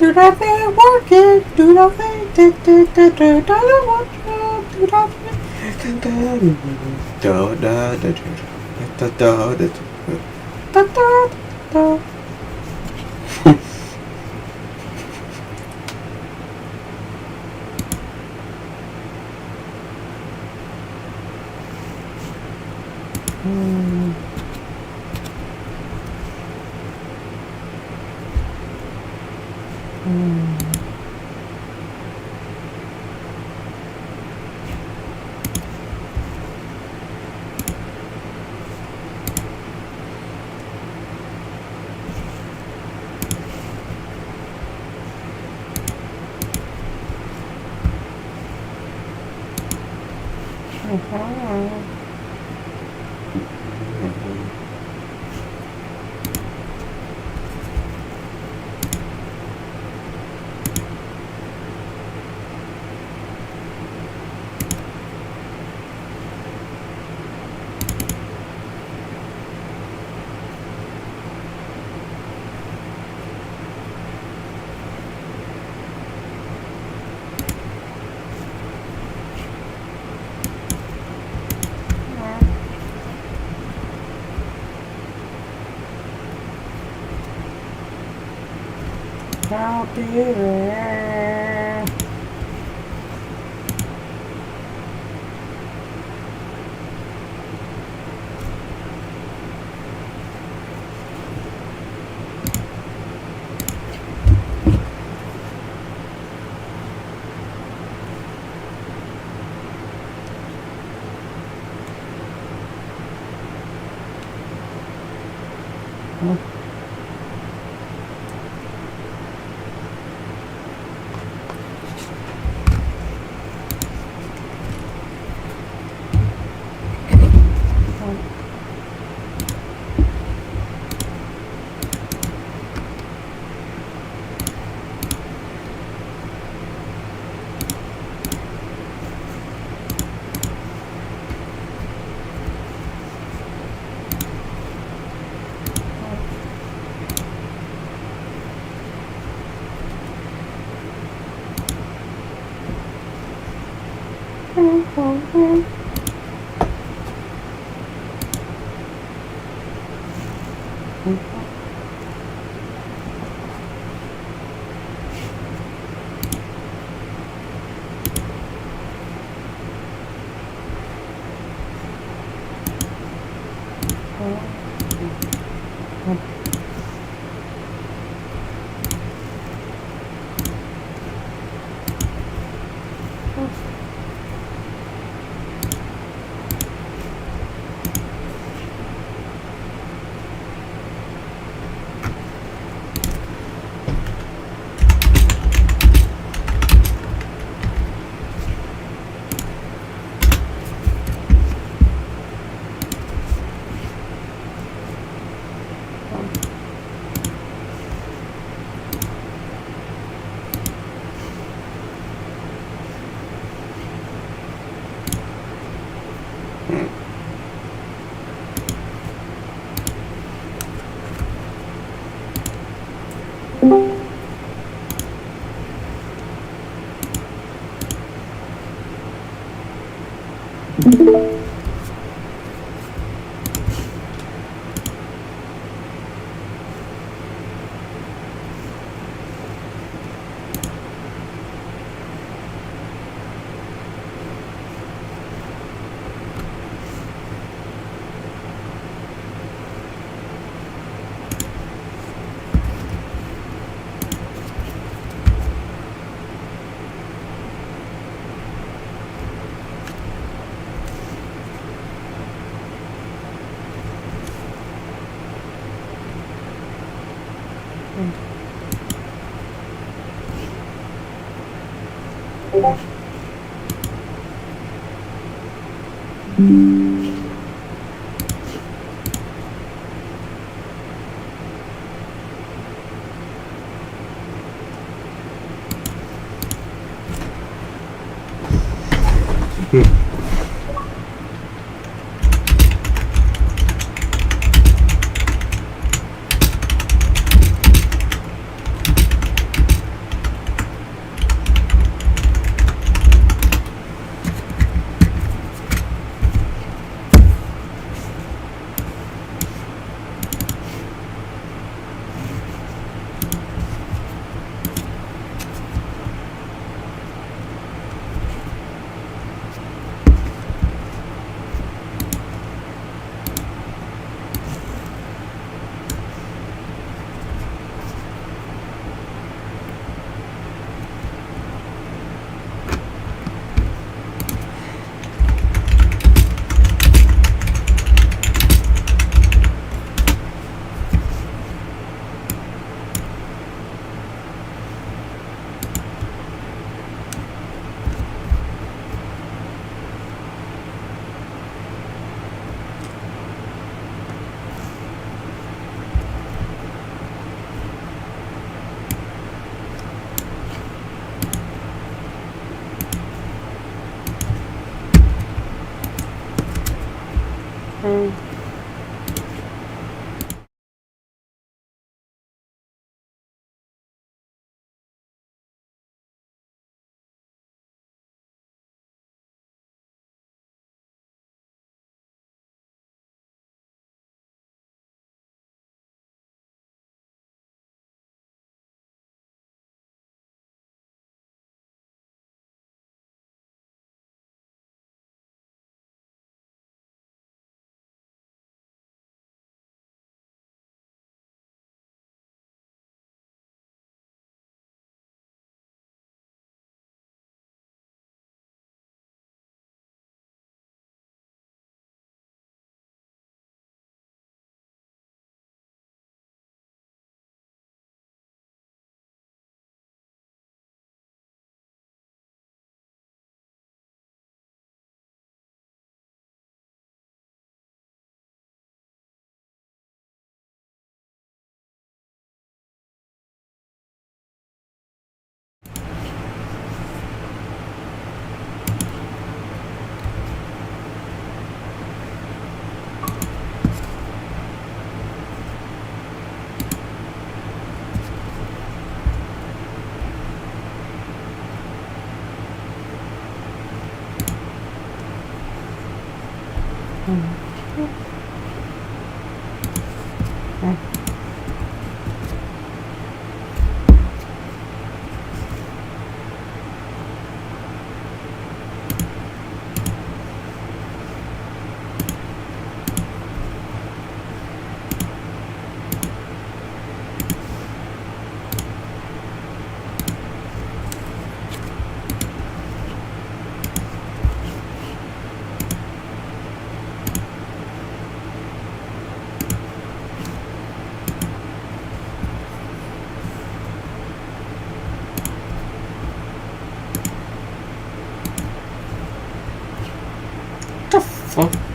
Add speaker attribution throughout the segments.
Speaker 1: Do nothing, work it, do nothing, do what do nothing. I'll be there. The fuck?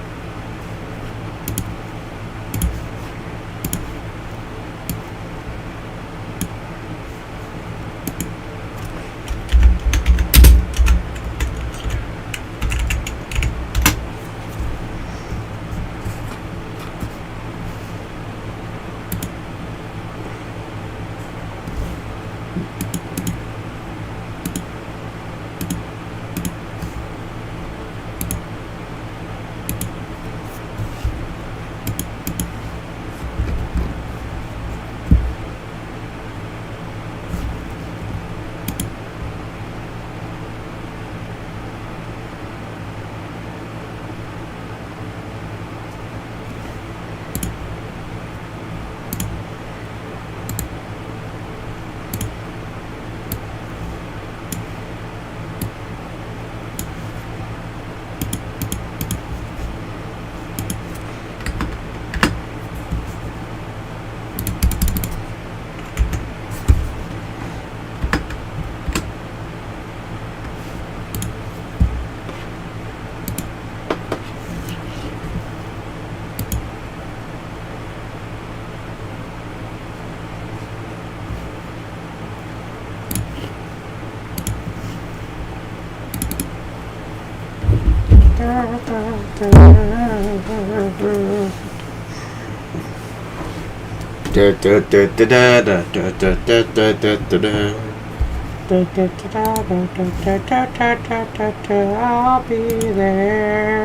Speaker 1: I'll be there.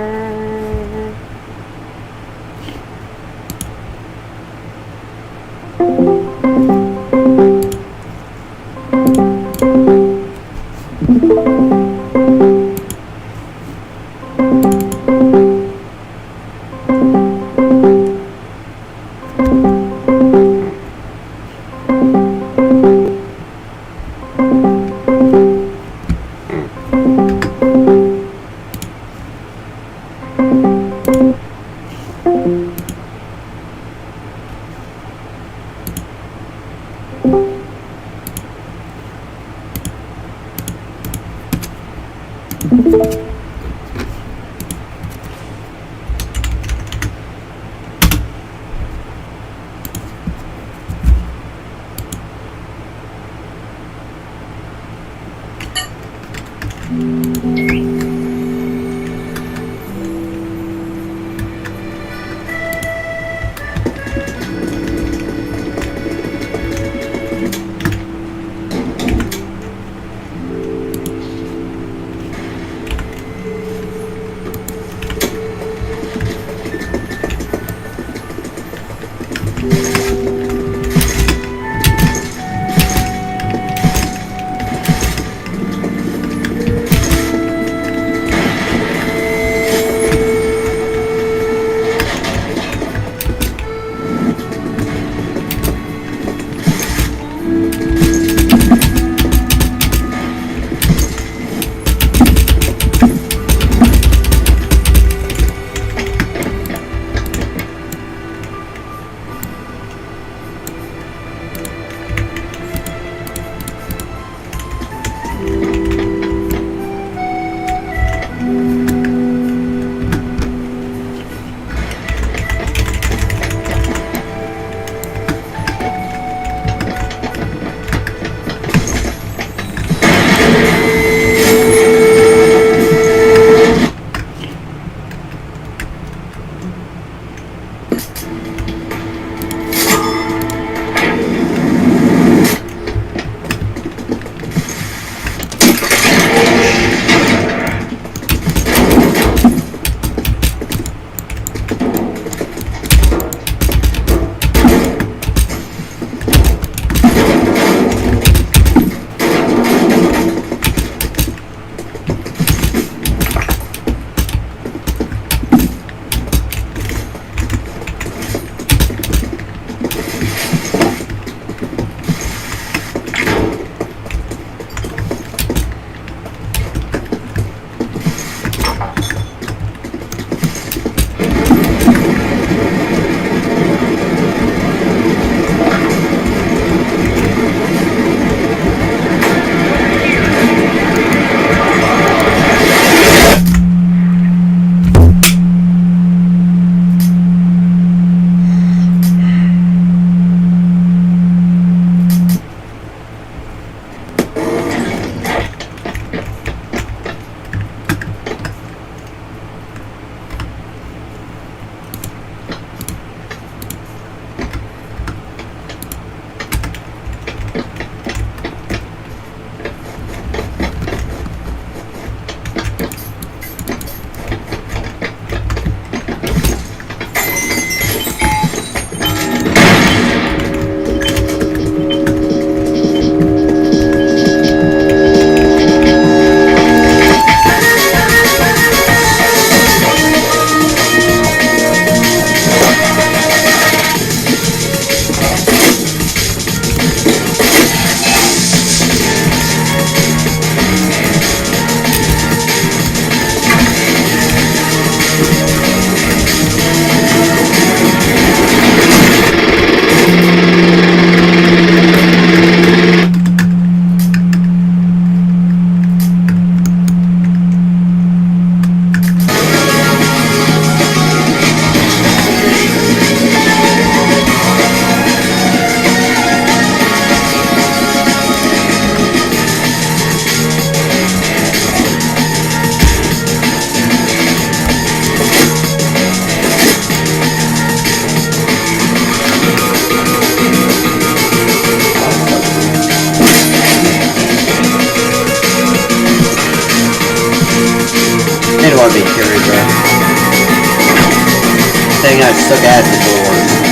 Speaker 2: I suck ass at doors.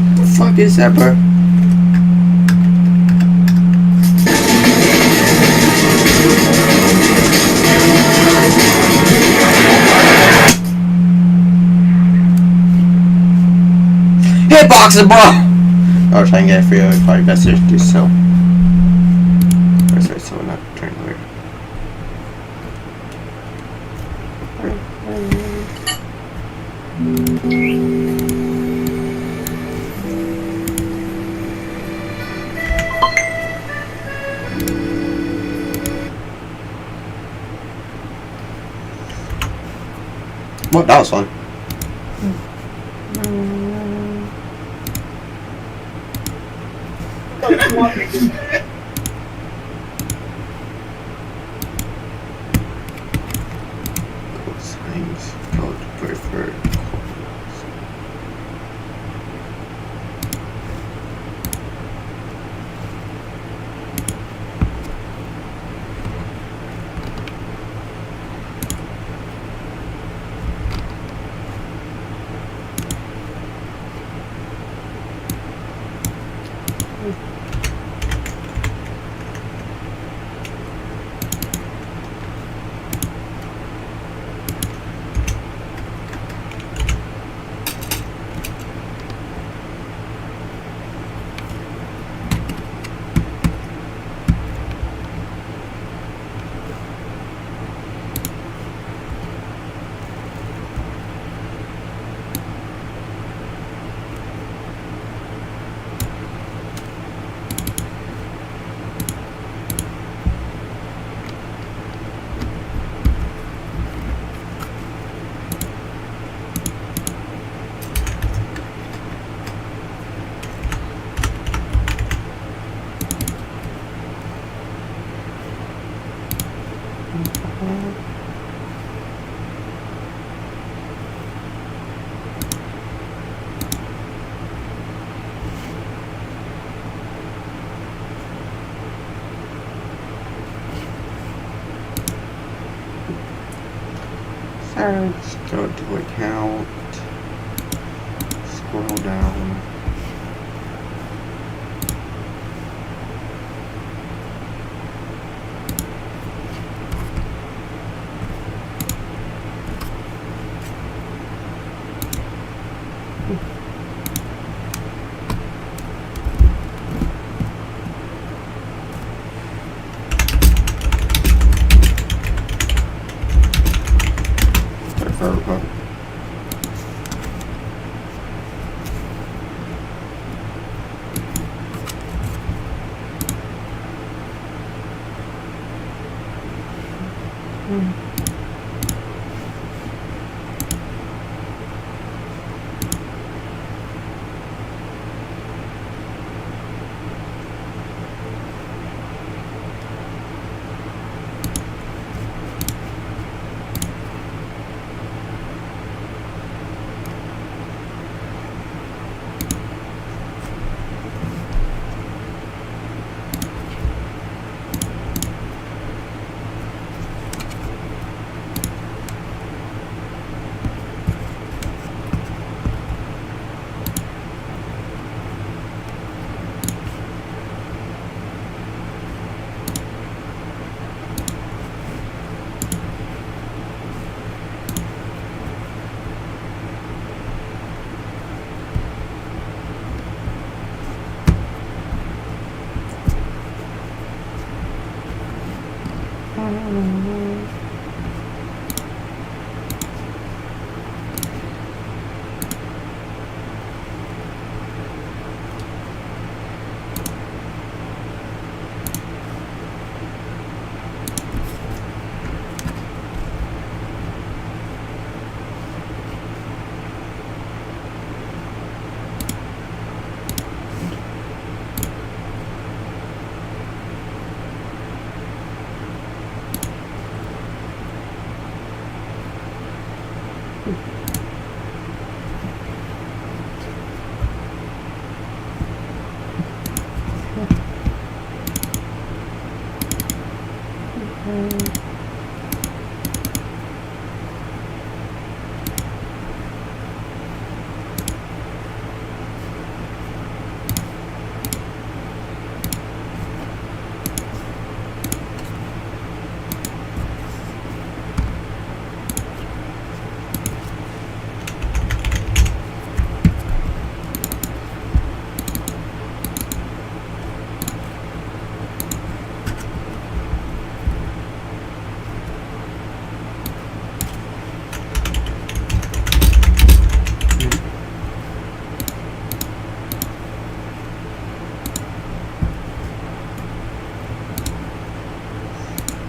Speaker 2: What the fuck is that, bro? Hitbox the ball! Or try and get it free, it's probably best to do so. Or sorry, so not turn weird. Well, that was fun. Signs, code preferred. Search, go to account, scroll down.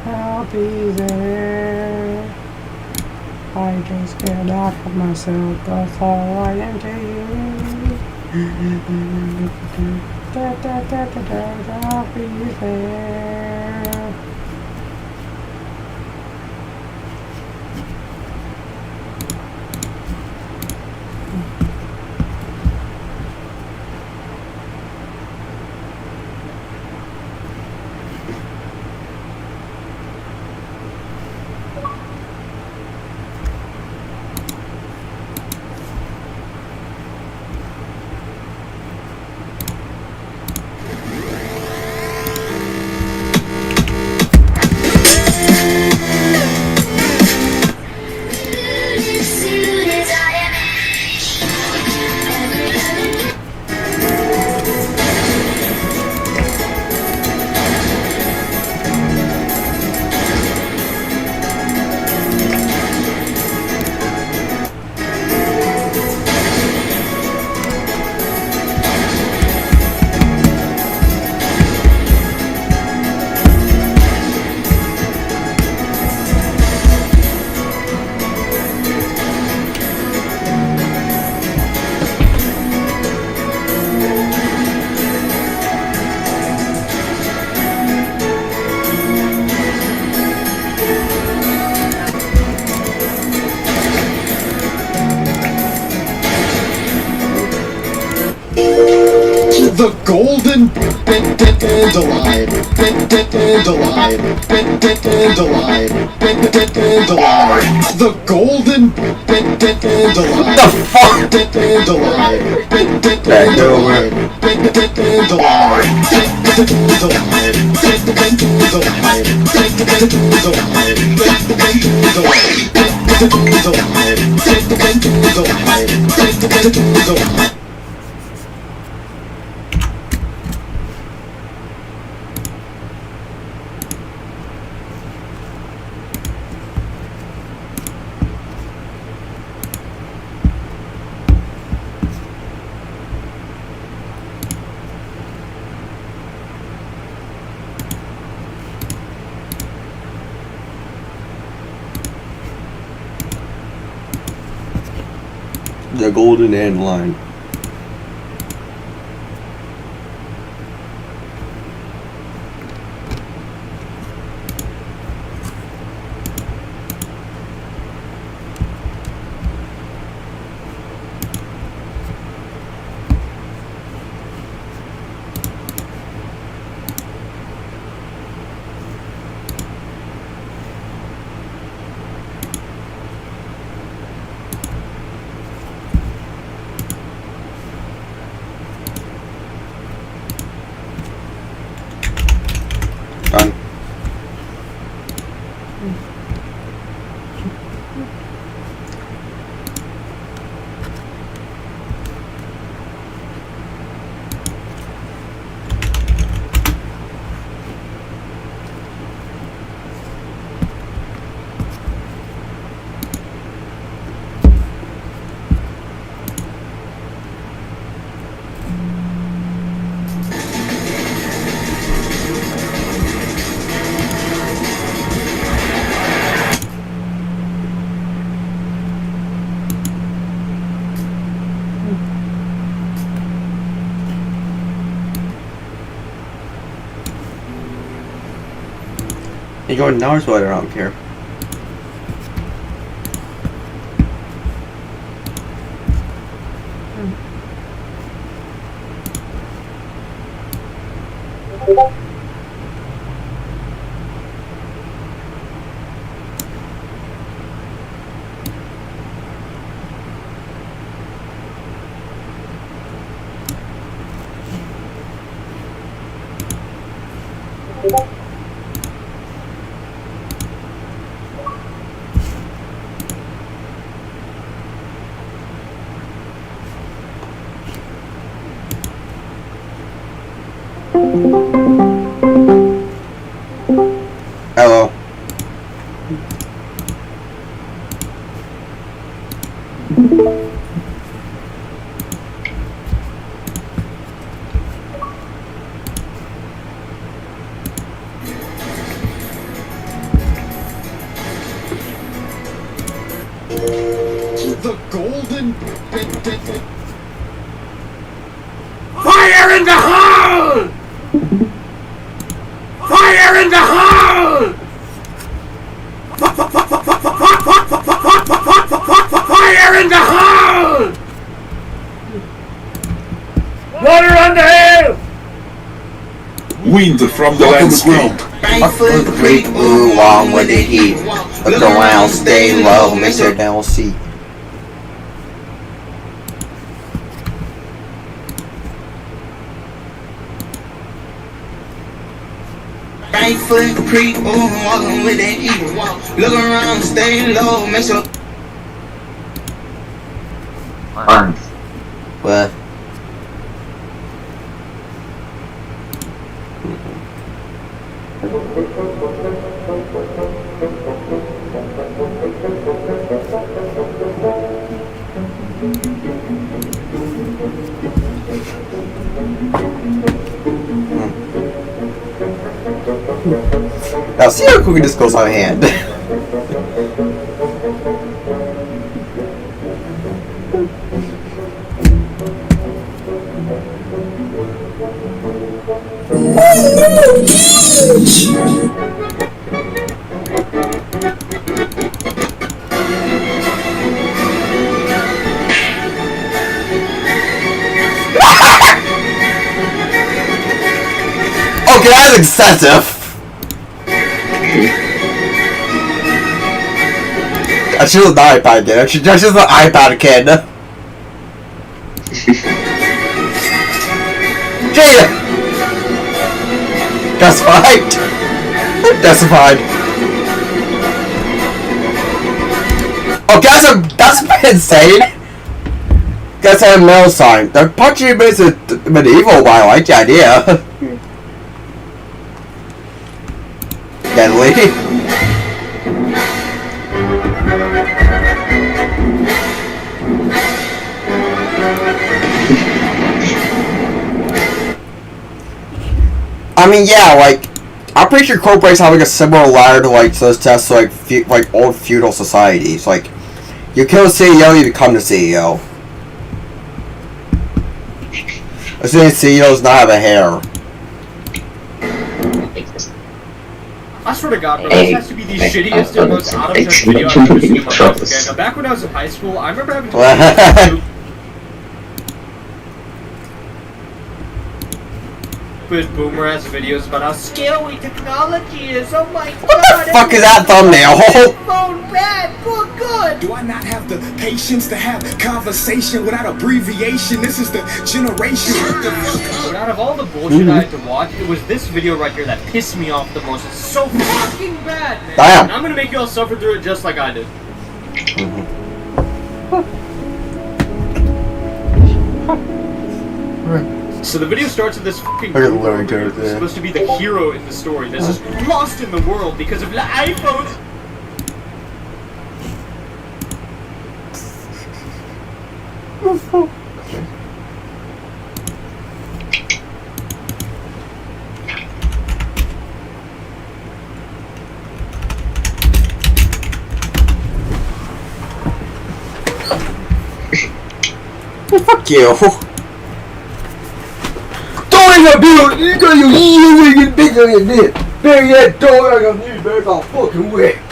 Speaker 1: I'll be there. I just can't laugh at myself. That's all I am to you. I'll be there.
Speaker 3: The golden dandelion, dandelion, dandelion, dandelion. The golden dandelion.
Speaker 2: What the fuck?
Speaker 3: Dandelion,
Speaker 2: Alright, get over it.
Speaker 3: Dandelion.
Speaker 2: The golden dandelion. Done. You're going north, but I don't care. Hello.
Speaker 3: The golden
Speaker 4: Fire in the hole! Fire in the hole! Fire in the hole! Water on the hill!
Speaker 5: Wind from the landscape.
Speaker 2: Foot creep, move along with the heat. Look around, stay low, make sure they don't see.
Speaker 6: Right foot creep, moving, walking with that heat. Look around, stay low, make sure.
Speaker 2: What? Now see how quickly this goes on hand. Okay, that's excessive. That's just an iPad kid. That's just an iPad kid. Gee! That's fine. That's fine. Oh, that's insane. That's a mail sign. They're punching me as a medieval, but I like the idea. Deadly. I mean, yeah, like, I'm pretty sure corporations have like a similar ladder to like those tests, like old feudal societies. Like, you kill the CEO, you become the CEO. Assuming CEO does not have a hair.
Speaker 4: I swear to God, bro, this has to be the shittiest and most out-of-touch video I've ever seen in my life. Okay, now back when I was in high school, I remember having to stupid boomer ass videos about how scary technology is. Oh my God!
Speaker 2: What the fuck is that thumbnail?
Speaker 4: Phone bad for good.
Speaker 7: Do I not have the patience to have conversation without abbreviation? This is the generation.
Speaker 4: But out of all the bullshit I had to watch, it was this video right here that pissed me off the most. It's so fucking bad, man.
Speaker 2: Damn.
Speaker 4: And I'm gonna make you all suffer through it just like I did. So the video starts with this fucking group over here who's supposed to be the hero in the story that's just lost in the world because of the iPhone.
Speaker 2: Fuck you. Don't gonna build, you gonna use get bigger than this. Bury that door like a new bird all fucking wet.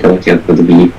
Speaker 8: Don't care for the beat.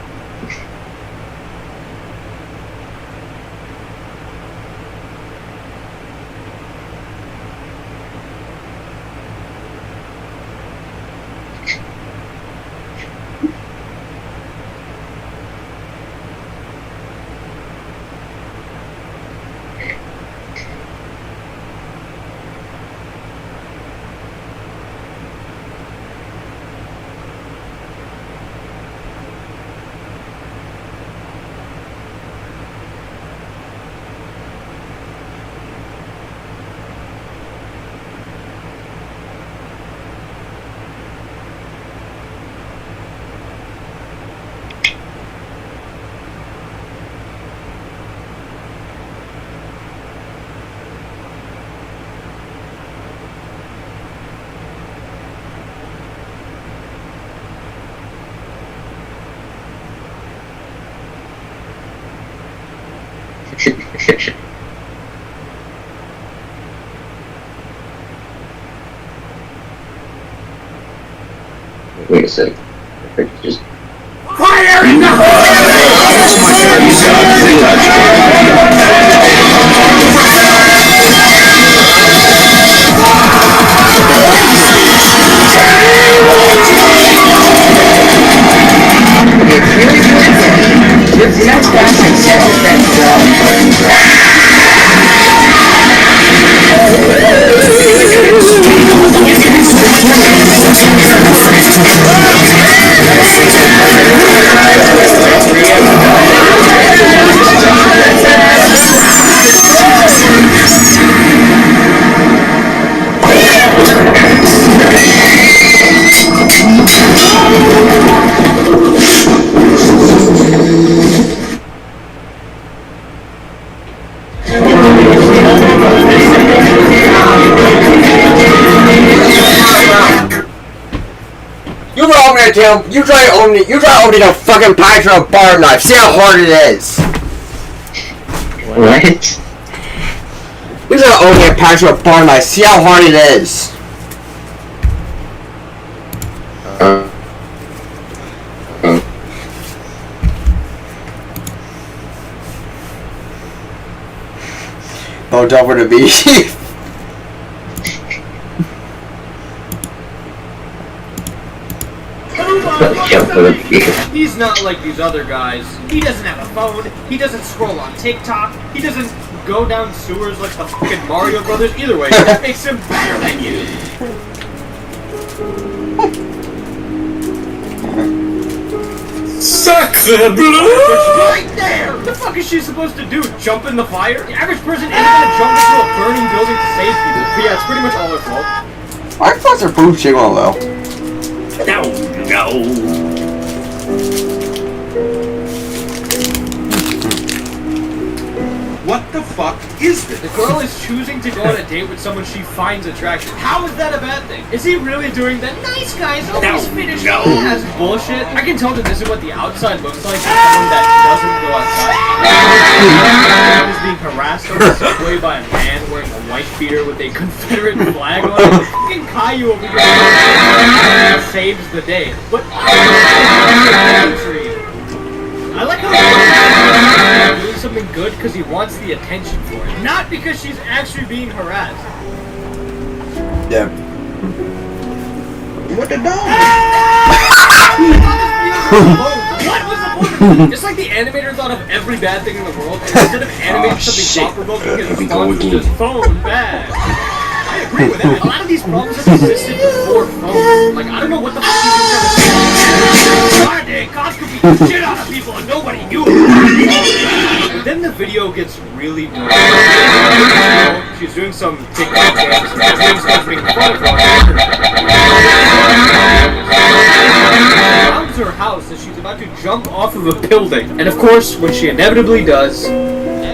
Speaker 8: Wait a sec. Just
Speaker 7: Fire in the
Speaker 2: You try opening a fucking pie with a bar knife. See how hard it is.
Speaker 8: what?
Speaker 2: You try opening a pie with a bar knife. See how hard it is. Don't over the beach.
Speaker 4: He's not like these other guys. He doesn't have a phone. He doesn't scroll on TikTok. He doesn't go down sewers like the fucking Mario Brothers. Either way, that makes him better than you.
Speaker 5: Sacre bleu!
Speaker 4: Right there! The fuck is she supposed to do? Jump in the fire? The average person isn't gonna jump into a burning building to save people. But yeah, it's pretty much all her fault.
Speaker 2: Our thoughts are proof shit well though.
Speaker 5: No. What the fuck is this?
Speaker 4: The girl is choosing to go on a date with someone she finds attractive. How is that a bad thing? Is he really doing that? Nice guys always finish as bullshit. I can tell that this is what the outside looks like for someone that doesn't go outside. I was being harassed on the subway by a man wearing a white beater with a Confederate flag on it. Fucking Caillou over here saves the day. But I like how he's doing something good because he wants the attention for it, not because she's actually being harassed.
Speaker 2: Yeah.
Speaker 6: What the dog?
Speaker 4: What was the point of it? Just like the animator thought of every bad thing in the world, and instead of animating something thought-provoking, his response was just phone bad. I agree with that. A lot of these problems have existed before phones. Like, I don't know what the fuck he's trying to say. God dang, cops could beat the shit out of people and nobody knew it. Then the video gets really dark. She's doing some TikTok dance, and her name's being photographed. Around her house as she's about to jump off of a building. And of course, when she inevitably does,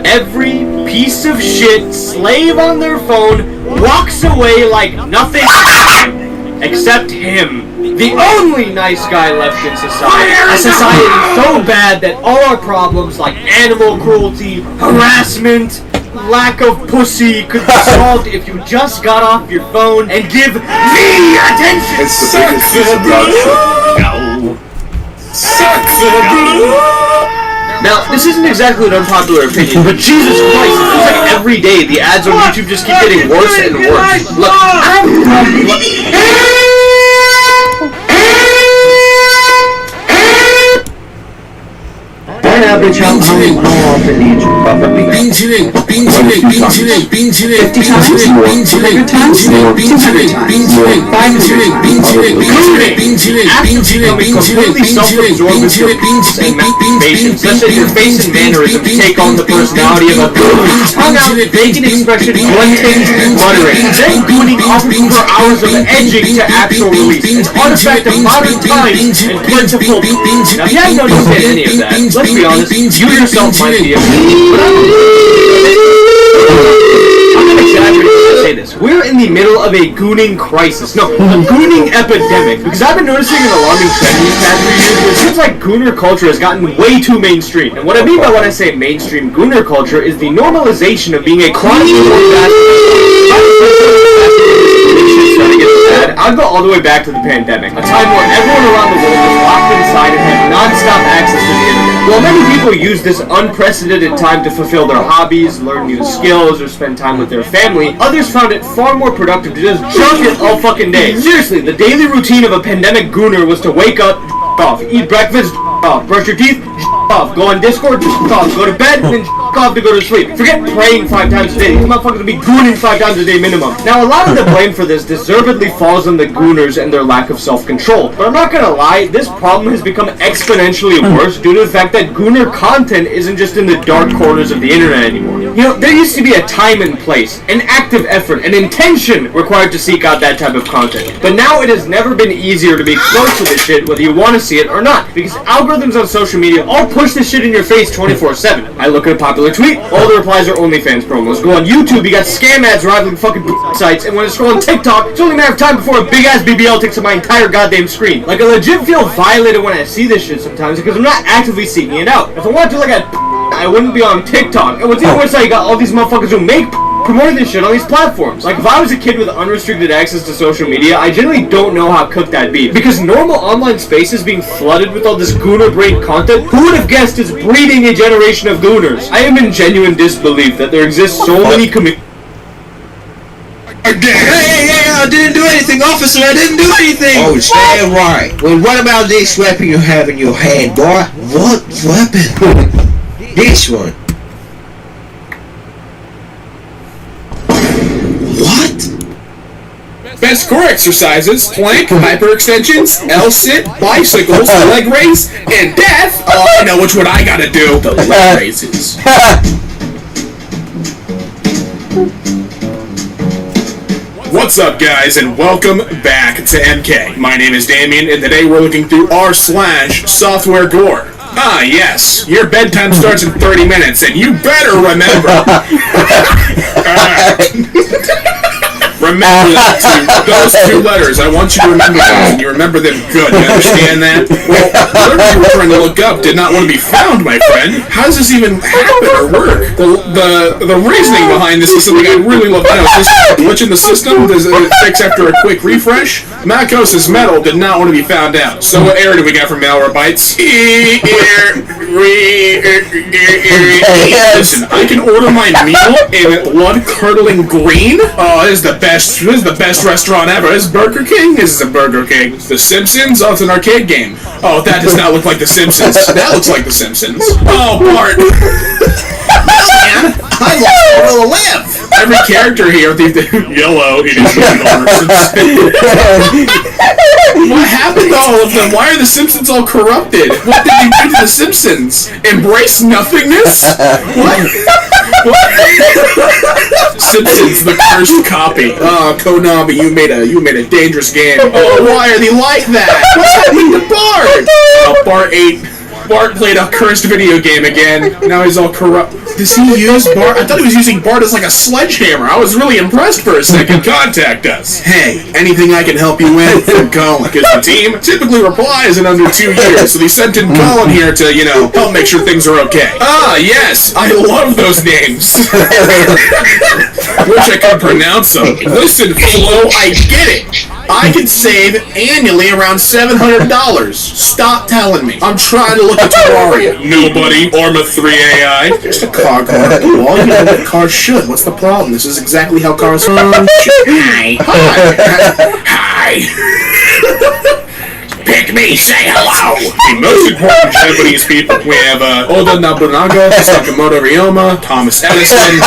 Speaker 4: every piece of shit slave on their phone walks away like nothing happened, except him. The only nice guy left in society. A society so bad that all our problems like animal cruelty, harassment, lack of pussy could be solved if you just got off your phone and give me attention.
Speaker 5: It's the biggest introduction.
Speaker 4: Now, this isn't exactly an unpopular opinion, but Jesus Christ, it feels like every day the ads on YouTube just keep getting worse and worse. Look,
Speaker 8: average, how often do you jump off a beach? 50 times? More. 100 times? More. 200 times? More. 500 times?
Speaker 4: after becoming completely self-absorbed with your facial, such that your face and mannerisms take on the personality of a hung out, vacant expression, grunting, muttering, then gooning off for hours of edging to actual release, an artifact of modern times and plentiful. Now, if you haven't noticed any of that, let's be honest, you yourself might be a I'm not exaggerating when I say this. We're in the middle of a gooning crisis. No, a gooning epidemic. Because I've been noticing an alarming trend these past few years where it seems like gooner culture has gotten way too mainstream. And what I mean by when I say mainstream gooner culture is the normalization of being a chronic I'd go all the way back to the pandemic, a time where everyone around the world was locked inside and had non-stop access to the internet. While many people used this unprecedented time to fulfill their hobbies, learn new skills, or spend time with their family, others found it far more productive to just junk it all fucking day. Seriously, the daily routine of a pandemic gooner was to wake up, off, eat breakfast, off, brush your teeth, off, go on Discord, off, go to bed, and then off to go to sleep. Forget praying 5 times a day. These motherfuckers will be gooning 5 times a day minimum. Now, a lot of the blame for this deservedly falls on the gooners and their lack of self-control. But I'm not gonna lie, this problem has become exponentially worse due to the fact that gooner content isn't just in the dark corners of the internet anymore. You know, there used to be a time and place, an active effort, an intention required to seek out that type of content. But now it has never been easier to be exposed to this shit whether you want to see it or not, because algorithms on social media all push this shit in your face 24/7. I look at a popular tweet, all the replies are OnlyFans promos. Go on YouTube, you got scam ads rivaling fucking sites, and when I scroll on TikTok, it's only a matter of time before a big-ass BBL takes up my entire goddamn screen. Like, I legit feel violated when I see this shit sometimes, because I'm not actively seeking it out. If I wanted to look at I wouldn't be on TikTok. And what's even worse, you got all these motherfuckers who make promoting this shit on these platforms. Like, if I was a kid with unrestricted access to social media, I generally don't know how cooked that'd be. Because normal online spaces being flooded with all this gooner brain content, who would have guessed is breeding a generation of gooners? I am in genuine disbelief that there exists so many
Speaker 6: Hey, I didn't do anything, officer, I didn't do anything!
Speaker 9: Oh, stand right. Well, what about this weapon you have in your hand, boy?
Speaker 6: What weapon?
Speaker 9: This one.
Speaker 6: What?
Speaker 5: Best core exercises: plank, hyperextensions, L-sit, bicycles, leg raise, and death. Oh, I know which one I gotta do. The leg raises. What's up, guys, and welcome back to MK. My name is Damien, and today we're looking through r/software gore. Ah, yes. Your bedtime starts in 30 minutes, and you better remember. Remember those two letters. I want you to remember those, and you remember them good. You understand that? Well, whatever you were trying to look up did not want to be found, my friend. How does this even happen or work? The reasoning behind this is something I'd really love to know. Is this a glitch in the system? Does it fix after a quick refresh? Macos's metal did not want to be found out. So what error do we got from Malwarebytes? Listen, I can order my meal in blood-curdling green. Oh, this is the best best restaurant ever. This is Burger King? This is a Burger King. The Simpsons? Oh, it's an arcade game. Oh, that does not look like The Simpsons. That looks like The Simpsons. Oh, Bart. Man, I lost where to live. Every character here, yellow, it is What happened to all of them? Why are the Simpsons all corrupted? What did you do to the Simpsons? Embrace nothingness? What? Simpsons, the cursed copy. Oh, Konami, you made a dangerous game. Oh, why are they like that? What's happening to Bart? Oh, Bart played a cursed video game again. Now he's all corrupt. Does he use Bart? I thought he was using Bart as like a sledgehammer. I was really impressed for a second. Contact us. Hey, anything I can help you with? From Colin. Because the team typically replies in under 2 years. So they sent in Colin here to, help make sure things are okay. Ah, yes. I love those names. Wish I could pronounce them. Listen, Flo, I get it. I could save annually around $700. Stop telling me. I'm trying to look at Terraria. Nobody. Orma 3 AI. Just a car. Well, you know what cars should. What's the problem? This is exactly how cars Hi. Hi. Pick me, say hello! The most important Japanese people, we have Oda Nobunaga, Sakamoto Ryoma, Thomas Edison.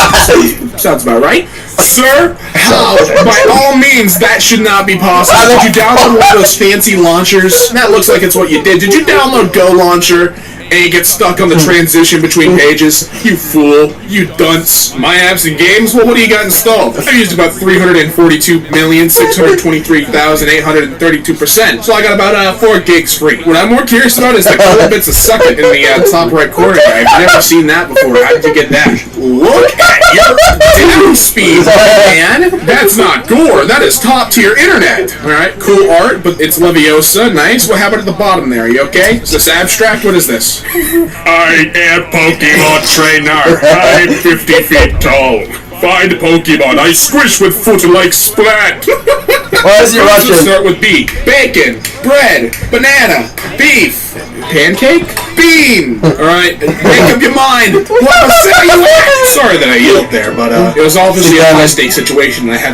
Speaker 5: Sounds about right. Sir, how? By all means, that should not be possible. Did you download one of those fancy launchers? That looks like it's what you did. Did you download Go Launcher? And you get stuck on the transition between pages. You fool. You dunce. My apps and games? Well, what do you got installed? I've used about 342,623,832%. So I got about 4 gigs free. What I'm more curious about is the kilobits a second in the top right corner. I've never seen that before. How did you get that? Look at your down speed, man. That's not gore. That is top tier internet. Alright, cool art, but it's Leviosa. Nice. What happened at the bottom there? Are you okay? Is this abstract? What is this? I am Pokemon Trainer. I'm 50 feet tall. Find Pokemon. I squish with foot like Splat.
Speaker 2: Why is he Russian?
Speaker 5: Let's start with B. Bacon, bread, banana, beef, pancake, bean. Alright, make up your mind. What say you at? Sorry that I yelled there, but it was obviously a high stake situation and I had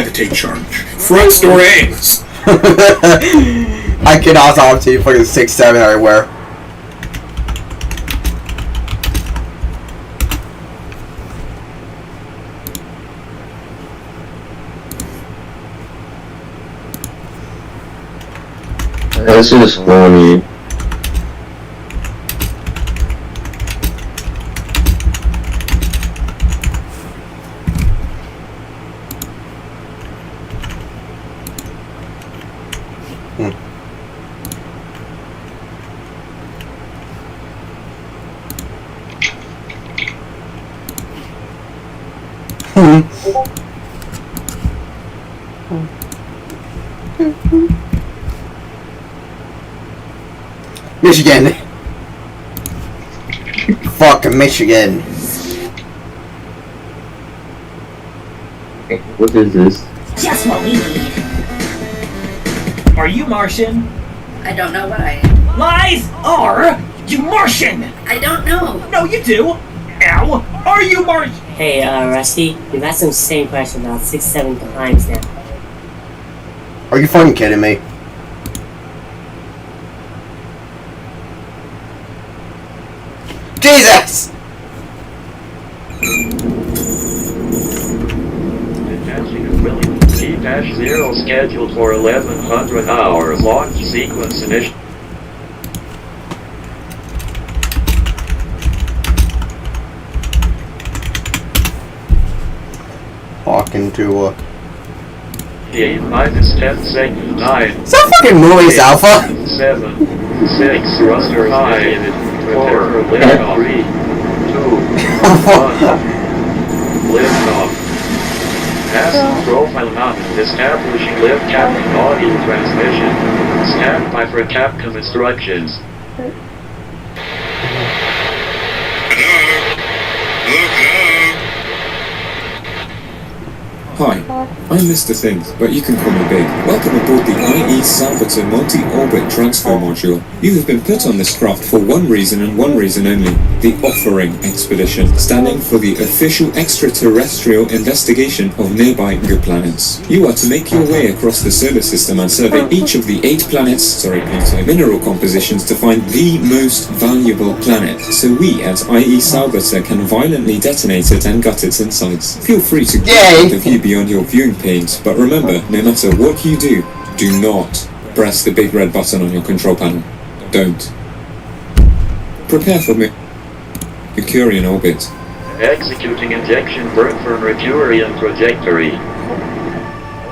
Speaker 5: to take charge. Front store aims.
Speaker 2: I cannot talk to you fucking 6'7" everywhere.
Speaker 8: This is funny.
Speaker 2: Michigan. Fuck Michigan.
Speaker 8: What is this?
Speaker 10: Just what we need.
Speaker 11: Are you Martian?
Speaker 10: I don't know what I am.
Speaker 11: Lies! Are you Martian?
Speaker 10: I don't know.
Speaker 11: No, you do. Ow! Are you Martian?
Speaker 12: Hey, Rusty, you've asked the same question about 6-7 times now.
Speaker 2: Are you fucking kidding me? Jesus!
Speaker 13: T-0 scheduled for 1100 hours. Launch sequence initial.
Speaker 2: Walking to
Speaker 13: 8 minus 10 seconds. 9.
Speaker 2: Is that fucking Movies Alpha?
Speaker 13: 7. 6. Thruster 5. 4. Liftoff. 3. 2. 1. Liftoff. Passive profile mounted. Establishing lift Capcom audio transmission. Stand by for Capcom instructions.
Speaker 5: Hi,
Speaker 14: I'm Mr. Things, but you can call me Big. Welcome aboard the IE Salvator Multi-Orbit Transfer Module. You have been put on this craft for one reason and one reason only. The Offering Expedition, standing for the official extraterrestrial investigation of nearby planets. You are to make your way across the solar system and survey each of the 8 planets, mineral compositions to find the most valuable planet, so we at IE Salvator can violently detonate it and gut its insides. Feel free to get the view beyond your viewing panes, but remember, no matter what you do not press the big red button on your control panel. Don't. Prepare for Mercurian orbit.
Speaker 13: Executing injection burn for Mercurian trajectory.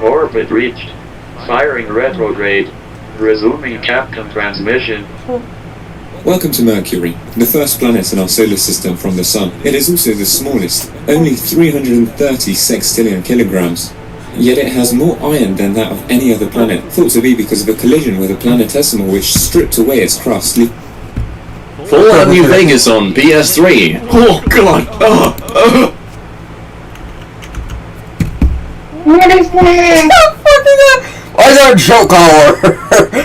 Speaker 13: Orbit reached. Firing retrograde. Resuming Capcom transmission.
Speaker 14: Welcome to Mercury, the first planet in our solar system from the Sun. It is also the smallest, only 330 sextillion kilograms. Yet it has more iron than that of any other planet, thought to be because of a collision with a planetesimal which stripped away its crust.
Speaker 15: Fallout New Vegas on PS3. Oh god!
Speaker 2: What is that? Why is that a joke collar?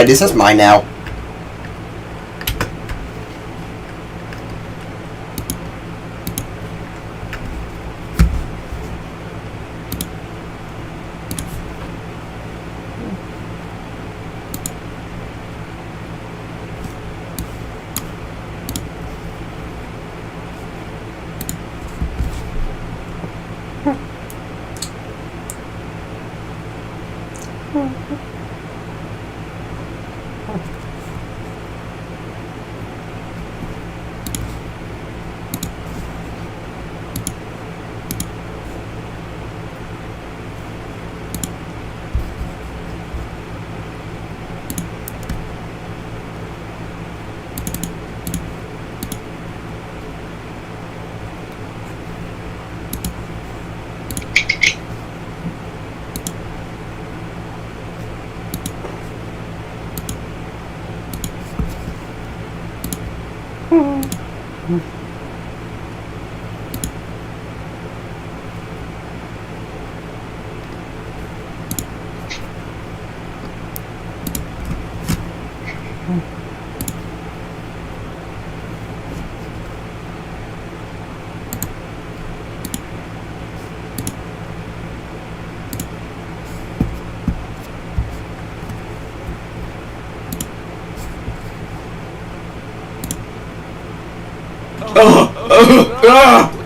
Speaker 2: This is mine now.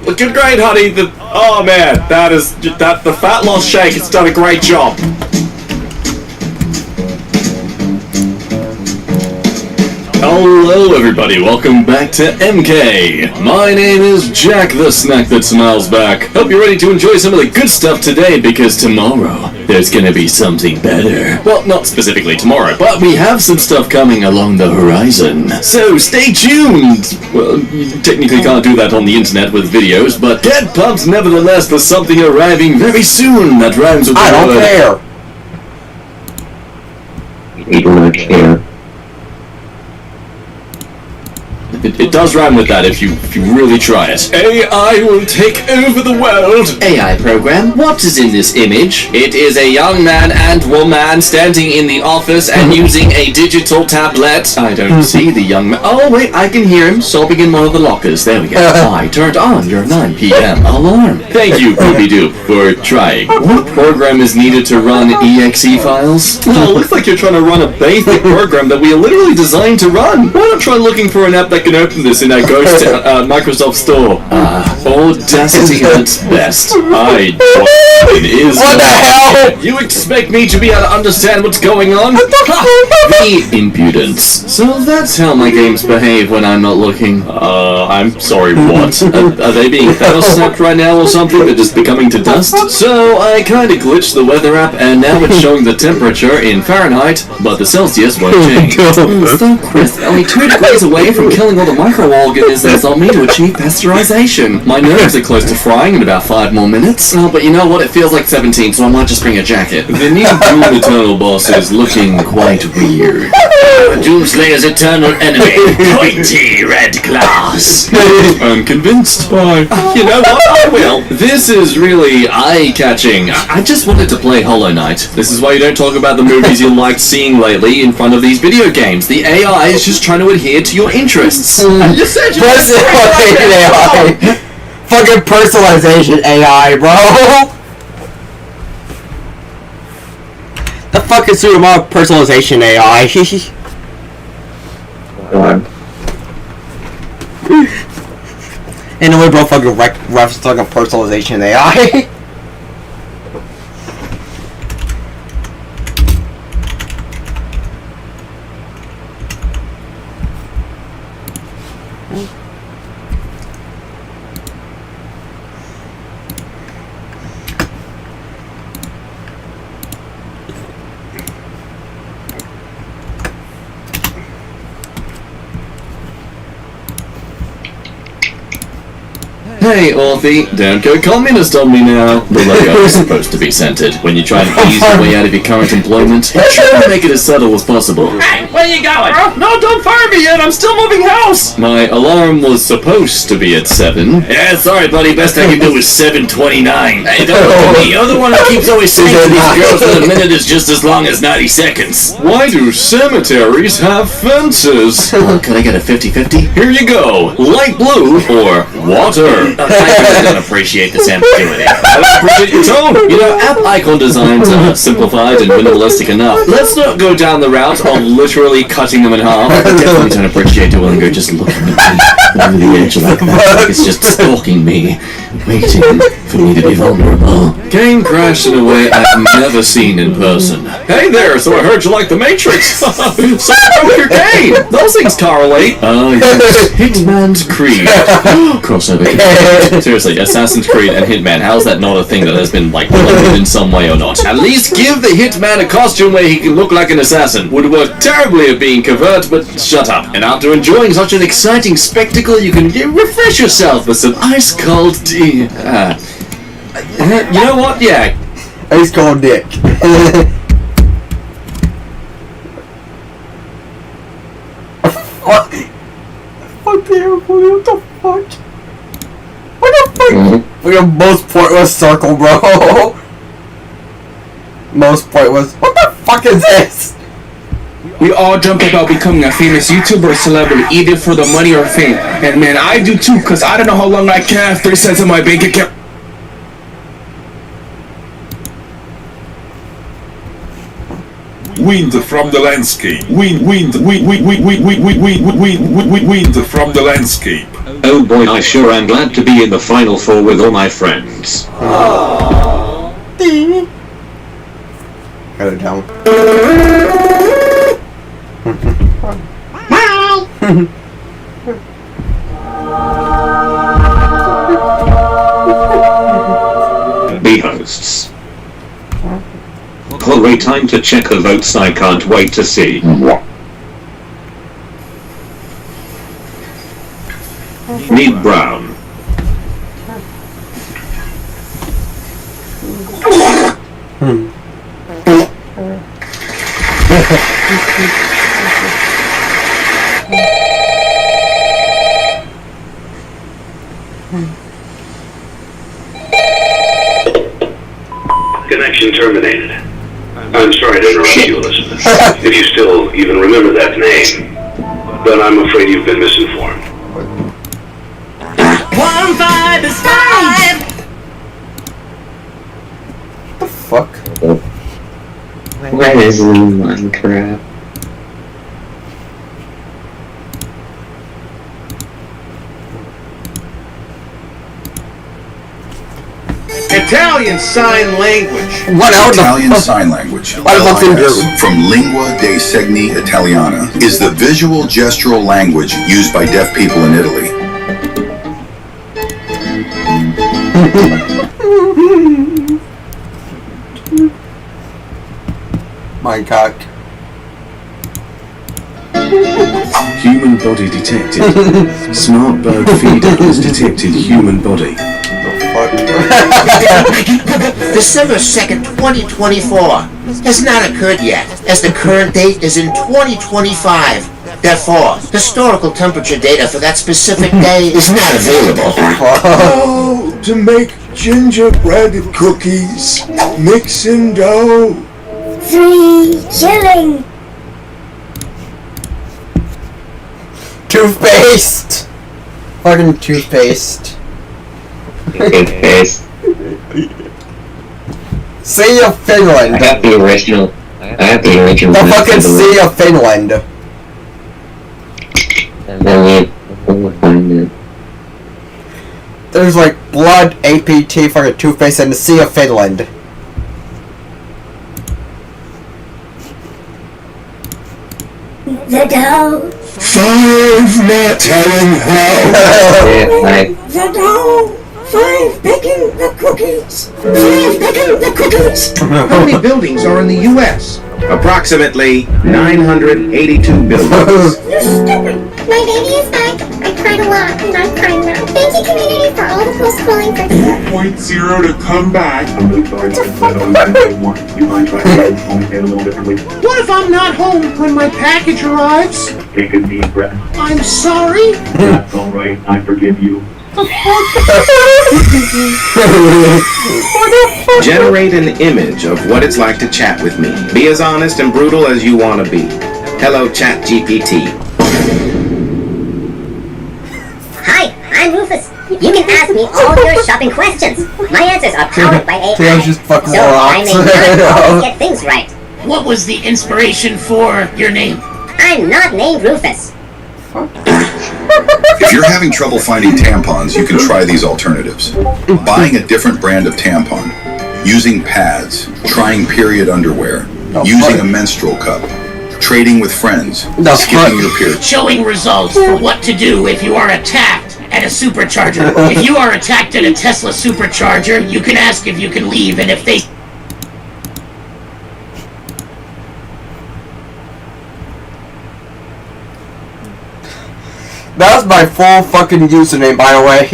Speaker 15: Looking great, honey. Oh man, the fat loss shake has done a great job. Hello everybody, welcome back to MK. My name is Jack, the snack that smiles back. Hope you're ready to enjoy some of the good stuff today, because tomorrow there's gonna be something better. Well, not specifically tomorrow, but we have some stuff coming along the horizon. So stay tuned! Well, you technically can't do that on the internet with videos, but get pumped nevertheless, there's something arriving very soon that rhymes with the word.
Speaker 2: I don't care.
Speaker 15: You don't care. It does rhyme with that if you really try it. AI will take over the world. AI program, what is in this image? It is a young man and woman standing in the office and using a digital tablet. I don't see the young man. Oh wait, I can hear him sobbing in one of the lockers. There we go. I turned on your 9 p.m. alarm. Thank you, Poopy-Doop, for trying. What program is needed to run EXE files? Well, it looks like you're trying to run a basic program that we literally designed to run. Why not try looking for an app that can open this in a ghost Microsoft Store? Audacity at its best. What the hell? You expect me to be able to understand what's going on? The impudence. So that's how my games behave when I'm not looking. I'm sorry, what? Are they being snapped right now or something? They're just becoming to dust? So I kinda glitched the weather app and now it's showing the temperature in Fahrenheit, but the Celsius won't change. So Chris, only 2 degrees away from killing all the microorganisms on me to achieve pasteurization. My nerves are close to frying in about 5 more minutes. Oh, but you know what? It feels like 17, so I might just bring a jacket. The new Doom Eternal boss is looking quite weird. Doomslayer's eternal enemy, pointy red glass. I'm convinced. Bye. You know what? I will. This is really eye-catching. I just wanted to play Hollow Knight. This is why you don't talk about the movies you liked seeing lately in front of these video games. The AI is just trying to adhere to your interests. I just said you
Speaker 2: Personalization AI. Fucking personalization AI, bro. The fucking Super Mario personalization AI. Anyway, bro, fucking refs talking personalization AI.
Speaker 15: Hey, Orphy, don't go communist on me now. The logo is supposed to be centered. When you try to ease your way out of your current employment, try to make it as subtle as possible.
Speaker 11: Hey, where you going? No, don't fire me yet. I'm still moving house.
Speaker 15: My alarm was supposed to be at 7.
Speaker 11: Yeah, sorry, buddy. Best I can do is 7:29. Hey, don't look at me. You're the one who keeps always saying to these girls that a minute is just as long as 90 seconds.
Speaker 15: Why do cemeteries have fences?
Speaker 11: Could I get a 50-50?
Speaker 15: Here you go. Light blue or water.
Speaker 11: I don't appreciate this ambiguity.
Speaker 15: I don't appreciate your tone. You know, app icon designs are simplified and minimalistic enough. Let's not go down the route of literally cutting them in half.
Speaker 11: I definitely don't appreciate it when you're just looking at me over the edge like that. Like it's just stalking me, waiting for me to be vulnerable.
Speaker 15: Game crashed in a way I've never seen in person. Hey there, so I heard you like The Matrix. So broke your game. Those things correlate. Oh, yes. Hitman's Creed.
Speaker 11: Crossover.
Speaker 15: Seriously, Assassin's Creed and Hitman, how's that not a thing that has been, like, blended in some way or not? At least give the Hitman a costume where he can look like an assassin. Would work terribly at being covert, but shut up. And after enjoying such an exciting spectacle, you can refresh yourself with some ice-cold tea. You know what? Yeah.
Speaker 2: Ice-cold dick. What? Fuck damn, what the fuck? What the fuck? Like a most pointless circle, bro. Most pointless. What the fuck is this?
Speaker 16: We all dreamt about becoming a famous YouTuber or celebrity, either for the money or fame. And man, I do too, cause I don't know how long I can have 3 cents in my bank account.
Speaker 17: Wind from the landscape. Wind from the landscape.
Speaker 18: Oh boy, I sure am glad to be in the Final Four with all my friends.
Speaker 2: Got it down.
Speaker 18: Be hosts. Hooray, time to check the votes, I can't wait to see. Need brown.
Speaker 19: Connection terminated. I'm sorry to interrupt you, Elizabeth. If you still even remember that name, then I'm afraid you've been misinformed.
Speaker 11: 1 5 is 5.
Speaker 2: What the fuck?
Speaker 12: Where is Minecraft?
Speaker 9: Italian Sign Language.
Speaker 2: What else?
Speaker 20: Italian Sign Language, LIS, from Lingua dei Segni Italiana, is the visual gestural language used by deaf people in Italy.
Speaker 2: My cock.
Speaker 11: Human body detected. Smart bird feeder has detected human body.
Speaker 9: December 2nd, 2024 has not occurred yet, as the current date is in 2025. Therefore, historical temperature data for that specific day is not available.
Speaker 7: Oh, to make gingerbread cookies, mix in dough.
Speaker 10: 3 shilling.
Speaker 2: Toothpaste! Fucking toothpaste.
Speaker 21: Toothpaste.
Speaker 2: Sea of Finland.
Speaker 21: I have the original.
Speaker 2: The fucking Sea of Finland.
Speaker 21: And then we'll find it.
Speaker 2: There's like blood, APT, fucking toothpaste, and the Sea of Finland.
Speaker 10: The dough.
Speaker 7: 5 not telling how.
Speaker 10: The dough. 5 baking the cookies. 5 baking the cookies.
Speaker 9: How many buildings are in the U.S.? Approximately 982 buildings.
Speaker 10: You're stupid. My baby is back. I cried a lot, and I'm crying now. Thank you, community, for all the post-calling for
Speaker 7: 4.0 to come back.
Speaker 9: What if I'm not home when my package arrives?
Speaker 19: Take a deep breath.
Speaker 9: I'm sorry.
Speaker 19: That's alright, I forgive you.
Speaker 9: Generate an image of what it's like to chat with me. Be as honest and brutal as you want to be. Hello, ChatGPT.
Speaker 22: Hi, I'm Rufus. You can ask me all your shopping questions. My answers are powered by AI, so I may not always get things right.
Speaker 23: What was the inspiration for your name?
Speaker 22: I'm not named Rufus.
Speaker 20: If you're having trouble finding tampons, you can try these alternatives. Buying a different brand of tampon, using pads, trying period underwear, using a menstrual cup, trading with friends, skipping your period.
Speaker 23: Showing results for what to do if you are attacked at a supercharger. If you are attacked at a Tesla supercharger, you can ask if you can leave, and if they...
Speaker 2: That was my full fucking username, by the way.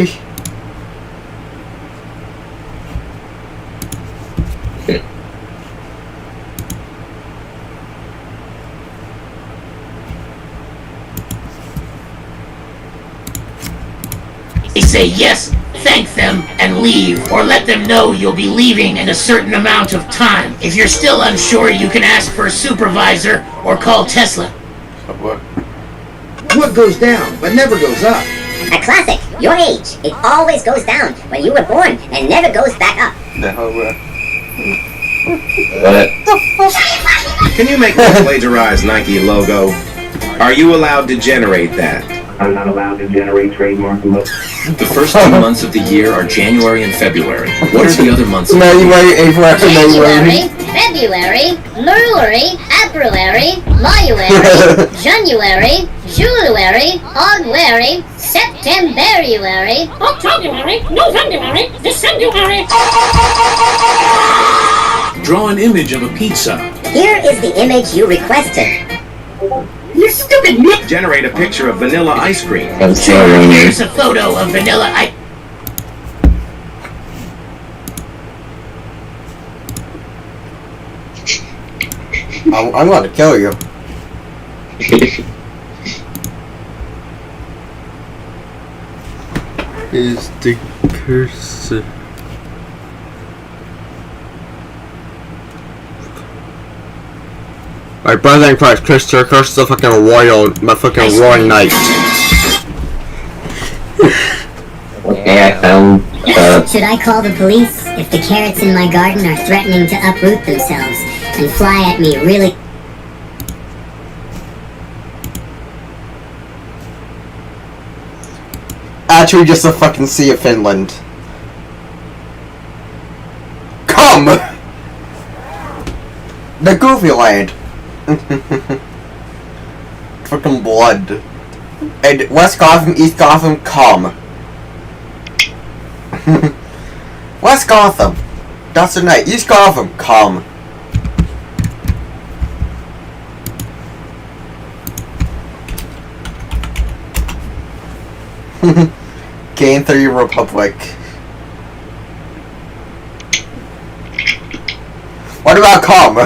Speaker 23: They say yes, thank them, and leave, or let them know you'll be leaving in a certain amount of time. If you're still unsure, you can ask for a supervisor or call Tesla.
Speaker 9: What goes down but never goes up?
Speaker 22: A classic. Your age. It always goes down when you were born and never goes back up.
Speaker 9: Can you make me plagiarize Nike logo? Are you allowed to generate that?
Speaker 19: I'm not allowed to generate trademark logos.
Speaker 11: The first 2 months of the year are January and February. What are the other months?
Speaker 2: January, April,
Speaker 22: January, February, February, February, January, January, July, August, September,
Speaker 10: October, November, December.
Speaker 11: Draw an image of a pizza.
Speaker 22: Here is the image you requested.
Speaker 10: You stupid Nick!
Speaker 9: Generate a picture of vanilla ice cream.
Speaker 23: Here's a photo of vanilla ice.
Speaker 2: I'm going to kill you. Is the cursor? My brother in Christ, Christopher, curse the fucking royal, my fucking royal knight.
Speaker 21: Okay, I found.
Speaker 22: Should I call the police if the carrots in my garden are threatening to uproot themselves and fly at me really?
Speaker 2: Actually, just a fucking Sea of Finland. Come! The Goofy Land. Fucking blood. And West Gotham, East Gotham, come. West Gotham. That's the night. East Gotham, come. Game 3 Republic. What about Com?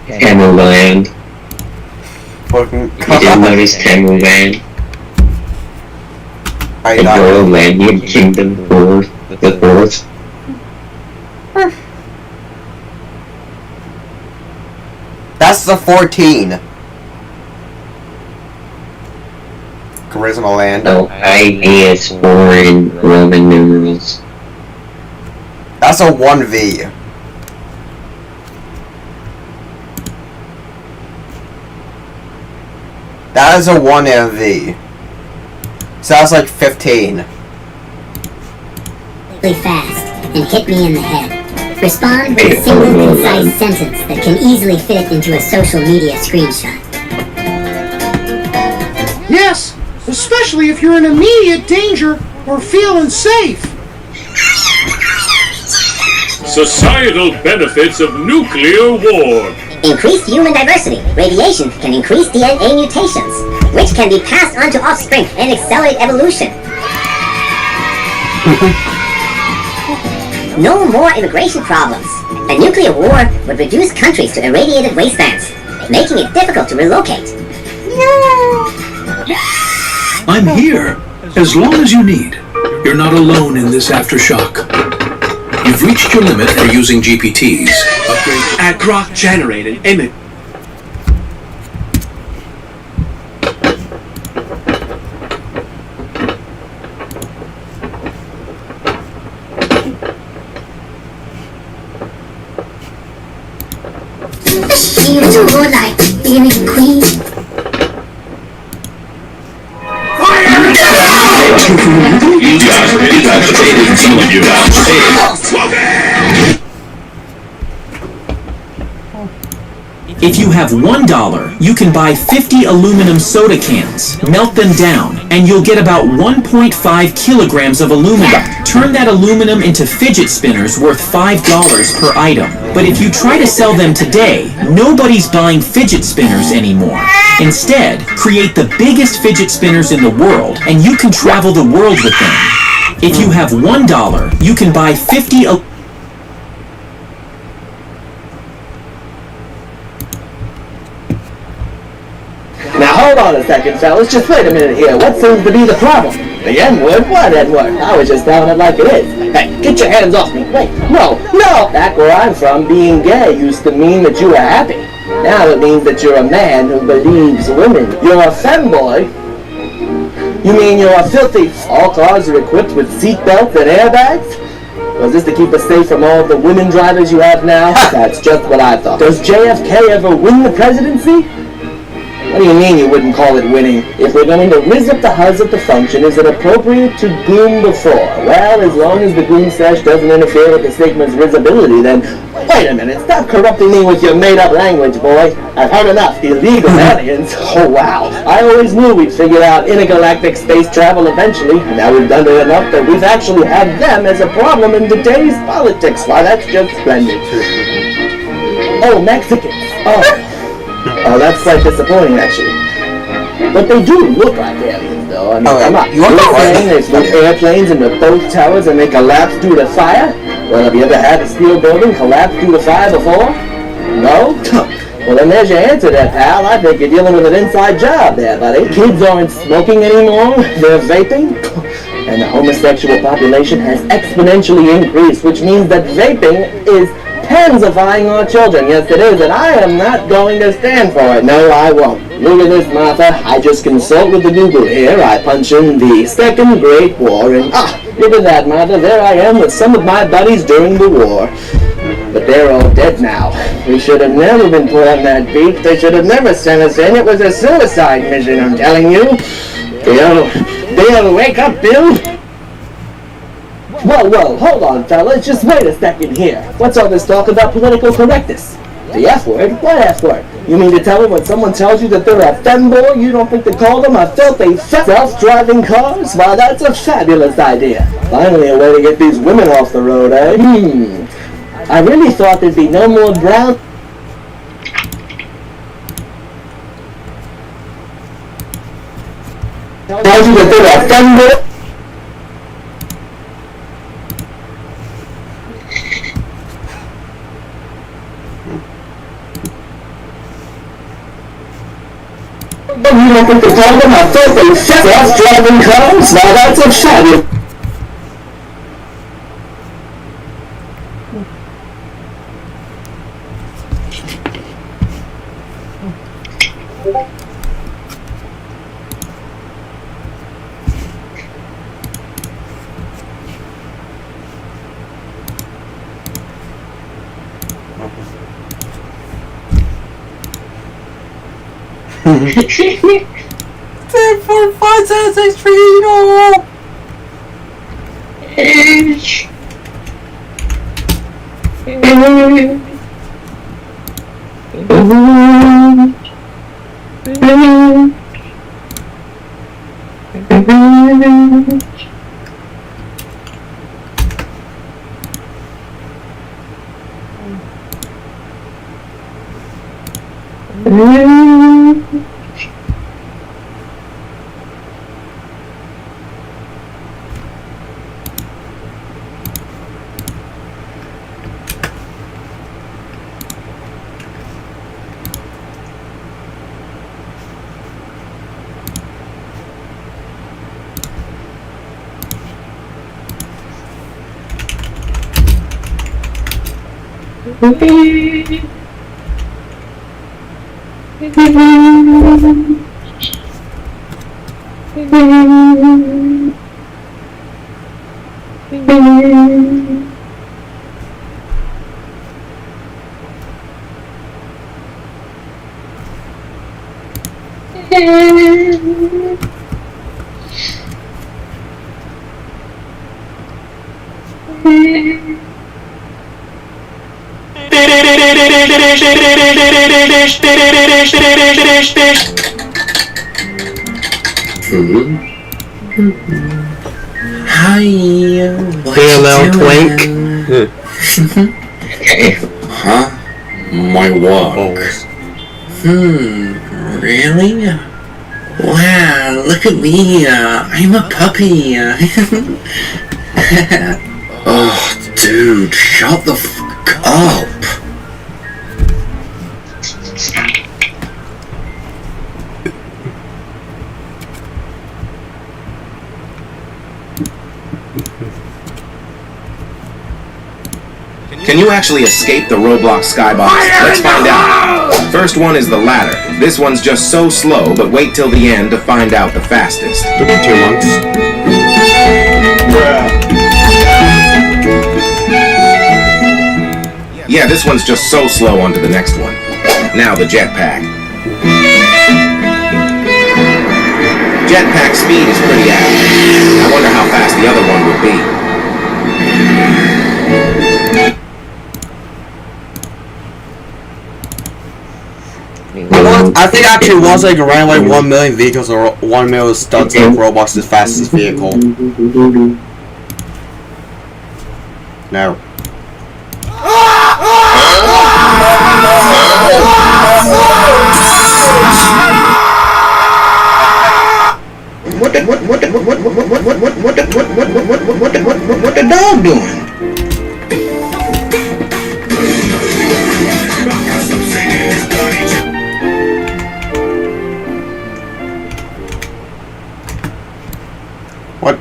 Speaker 21: Tamuland.
Speaker 2: Fucking
Speaker 21: You didn't notice Tamuland?
Speaker 2: I
Speaker 21: The
Speaker 2: know.
Speaker 21: Euromanian Kingdom Fourth, the fourth.
Speaker 2: That's the 14. Charisma Land.
Speaker 21: No, I is foreign Roman numerals.
Speaker 2: That's a 1V. That is a 1MV. So that's like 15.
Speaker 10: Really fast and hit me in the head. Respond with a single concise sentence that can easily fit into a social media screenshot.
Speaker 1: Yes, especially if you're in immediate danger or feel unsafe.
Speaker 3: Societal benefits of nuclear war.
Speaker 22: Increased human diversity. Radiation can increase DNA mutations, which can be passed on to offspring and accelerate evolution. No more immigration problems. A nuclear war would reduce countries to irradiated wastelands, making it difficult to relocate.
Speaker 4: I'm here, as long as you need. You're not alone in this aftershock. You've reached your limit for using GPTs. Upgrade
Speaker 1: At Grok generated image.
Speaker 10: You do like being a queen.
Speaker 24: If you have $1, you can buy 50 aluminum soda cans, melt them down, and you'll get about 1.5 kilograms of aluminum. Turn that aluminum into fidget spinners worth $5 per item. But if you try to sell them today, nobody's buying fidget spinners anymore. Instead, create the biggest fidget spinners in the world, and you can travel the world with them. If you have $1, you can buy 50
Speaker 25: Now hold on a second, fellas. Just wait a minute here. What seems to be the problem? The N-word? What N-word? I was just telling it like it is. Hey, get your hands off me. Wait, no. Back where I'm from, being gay used to mean that you were happy. Now it means that you're a man who believes women. You're a femboy. You mean you're a filthy... All cars are equipped with seatbelts and airbags? Was this to keep us safe from all the women drivers you have now? That's just what I thought. Does JFK ever win the presidency? What do you mean you wouldn't call it winning? If we're going to riz up the huzz at the function, is it appropriate to goon before? Well, as long as the goon sesh doesn't interfere with the Sigma's rizability, then... Wait a minute, stop corrupting me with your made-up language, boy. I've heard enough. Illegal aliens? Oh, wow. I always knew we'd figure out intergalactic space travel eventually. Now we've done it enough that we've actually had them as a problem in today's politics. Why, that's just splendid. Oh, Mexicans. Oh, that's quite disappointing, actually. But they do look like aliens, though. I mean, come on. You're saying they flew airplanes into both towers and they collapsed due to fire? Well, have you ever had a steel building collapse due to fire before? No? Well, then there's your answer there, pal. I think you're dealing with an inside job there, buddy. Kids aren't smoking anymore. They're vaping. And the homosexual population has exponentially increased, which means that vaping is pansifying our children. Yes, it is, and I am not going to stand for it. No, I won't. Look at this, Martha. I just consult with the Google here. I punch in the Second Great War, and look at that, Martha. There I am with some of my buddies during the war. But they're all dead now. We should have never been put on that beach. They should have never sent us in. It was a suicide mission, I'm telling you. Bill, wake up, Bill. Whoa, hold on, fellas. Just wait a second here. What's all this talk about political correctness? The F word? What F word? You mean to tell me when someone tells you that they're a femboy, you don't think to call them a filthy self-driving cars? Well, that's a fabulous idea. Finally a way to get these women off the road, eh? I really thought there'd be no more brown... tells you that they are offended. You don't think the problem are filthy self-driving cars? Now that's upsetting.
Speaker 2: Take 4, 5, 7, 6, 3, no!
Speaker 5: Hi.
Speaker 11: Little twink.
Speaker 5: Huh? My work. Really? Wow, look at me. I'm a puppy. Oh, dude, shut the fuck up.
Speaker 6: Can you actually escape the Roblox skybox? Let's find out. First one is the ladder. This one's just so slow, but wait till the end to find out the fastest.
Speaker 2: Look at 2 months.
Speaker 6: Yeah, this one's just so slow onto the next one. Now the jetpack. Jetpack speed is pretty average. I wonder how fast the other one would be.
Speaker 2: I think actually once I can run like 1 million vehicles or 1 million stunts in Roblox's fastest vehicle. No.
Speaker 25: What the dog doing?
Speaker 2: What?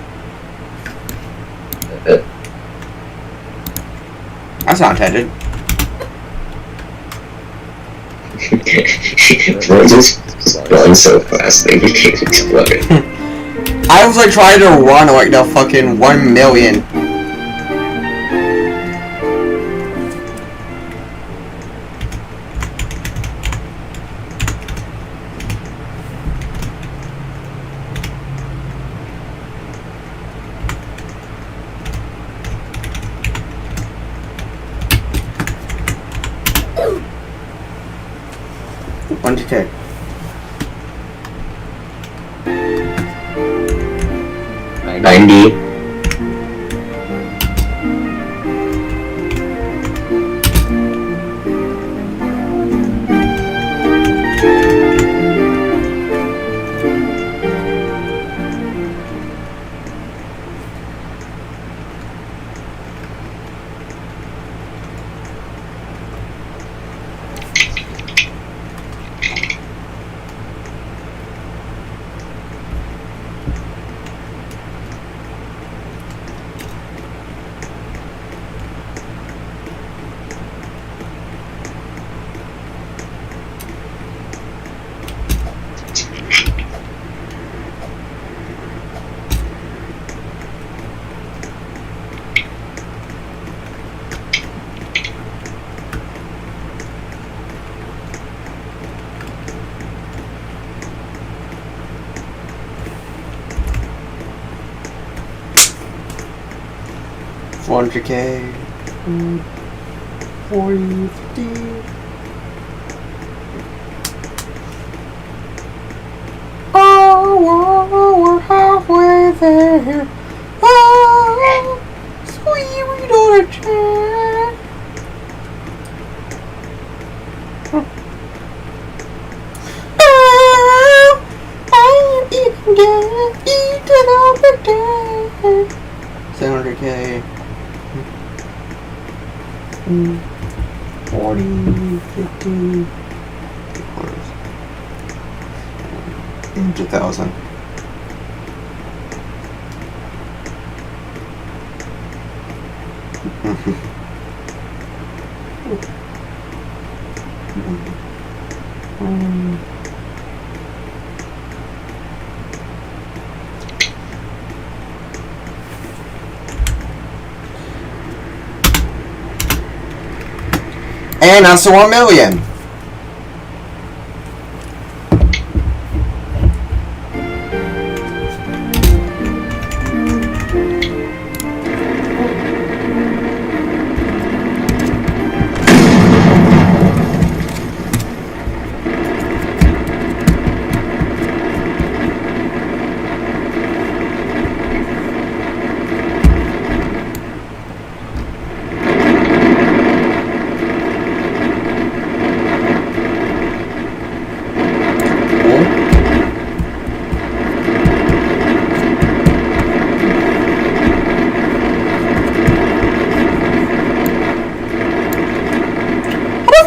Speaker 2: That's not intended.
Speaker 21: We're just going so fast they became exploded.
Speaker 2: I was like trying to run like the fucking 1 million. One to 10.
Speaker 21: $90.
Speaker 2: 400k. 40, 50. Oh, we're halfway there. Oh, sweet little chat. Oh, I am eating good, eating all the day. 700k. 40, 50. 100,000. And that's the 1 million.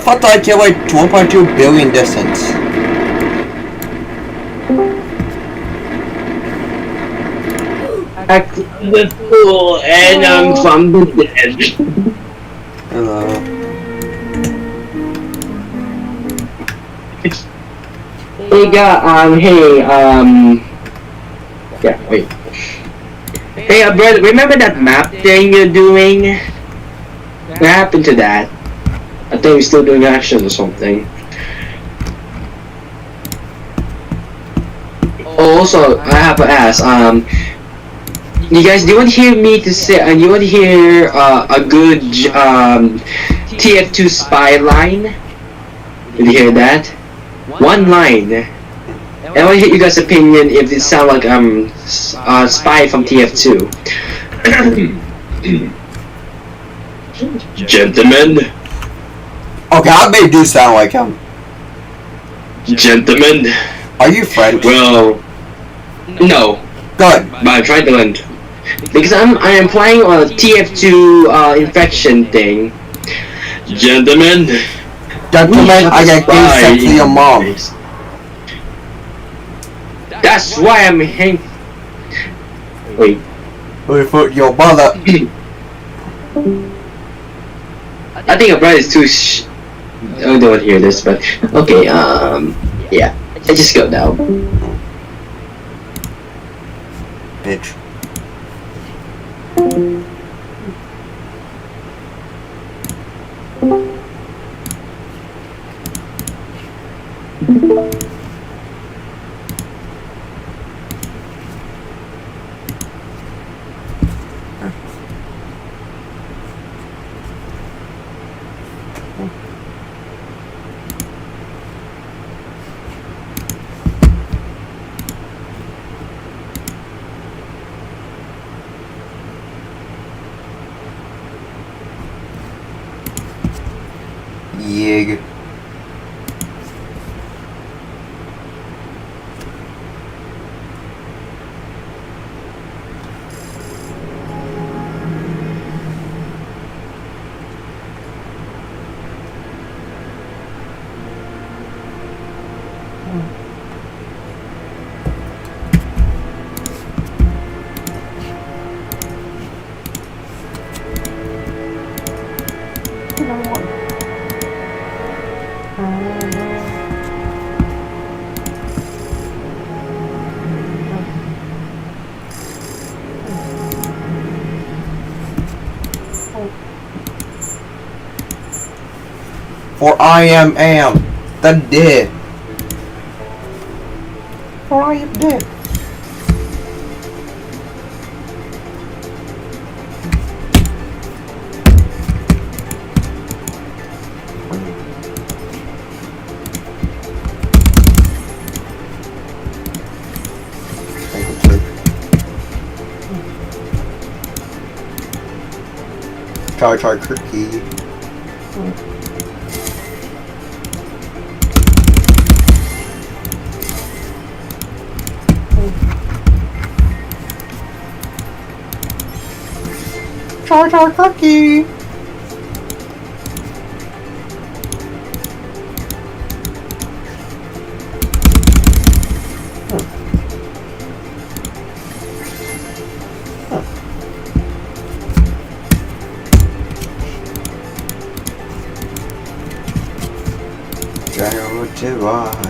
Speaker 2: I thought I killed like 1.2 billion distance.
Speaker 8: Back to the pool and I'm from the dead.
Speaker 2: Hello.
Speaker 8: Yeah, wait. Hey, brother, remember that map thing you're doing? What happened to that? I think we're still doing actions or something. Also, I have to ask, you guys, do you want to hear me to say, you want to hear a good TF2 spy line? Did you hear that? One line. And I want to hear you guys' opinion if it sounds like I'm a spy from TF2. Gentlemen.
Speaker 2: Okay, I may do sound like him.
Speaker 8: Gentlemen.
Speaker 2: Are you French?
Speaker 8: Well, no.
Speaker 2: Good.
Speaker 8: But I'm trying to learn. Because I am playing on a TF2 infection thing. Gentlemen.
Speaker 2: Gentlemen, I got gay sex to your mom.
Speaker 8: That's why I'm Wait.
Speaker 2: Wait for your brother.
Speaker 8: I think your brother is too I don't want to hear this, but okay, yeah. I just go now.
Speaker 2: Bitch. Yig. For I am the dead. For I am dead. Char Char Cookie. Char Char Cookie. Generative eye.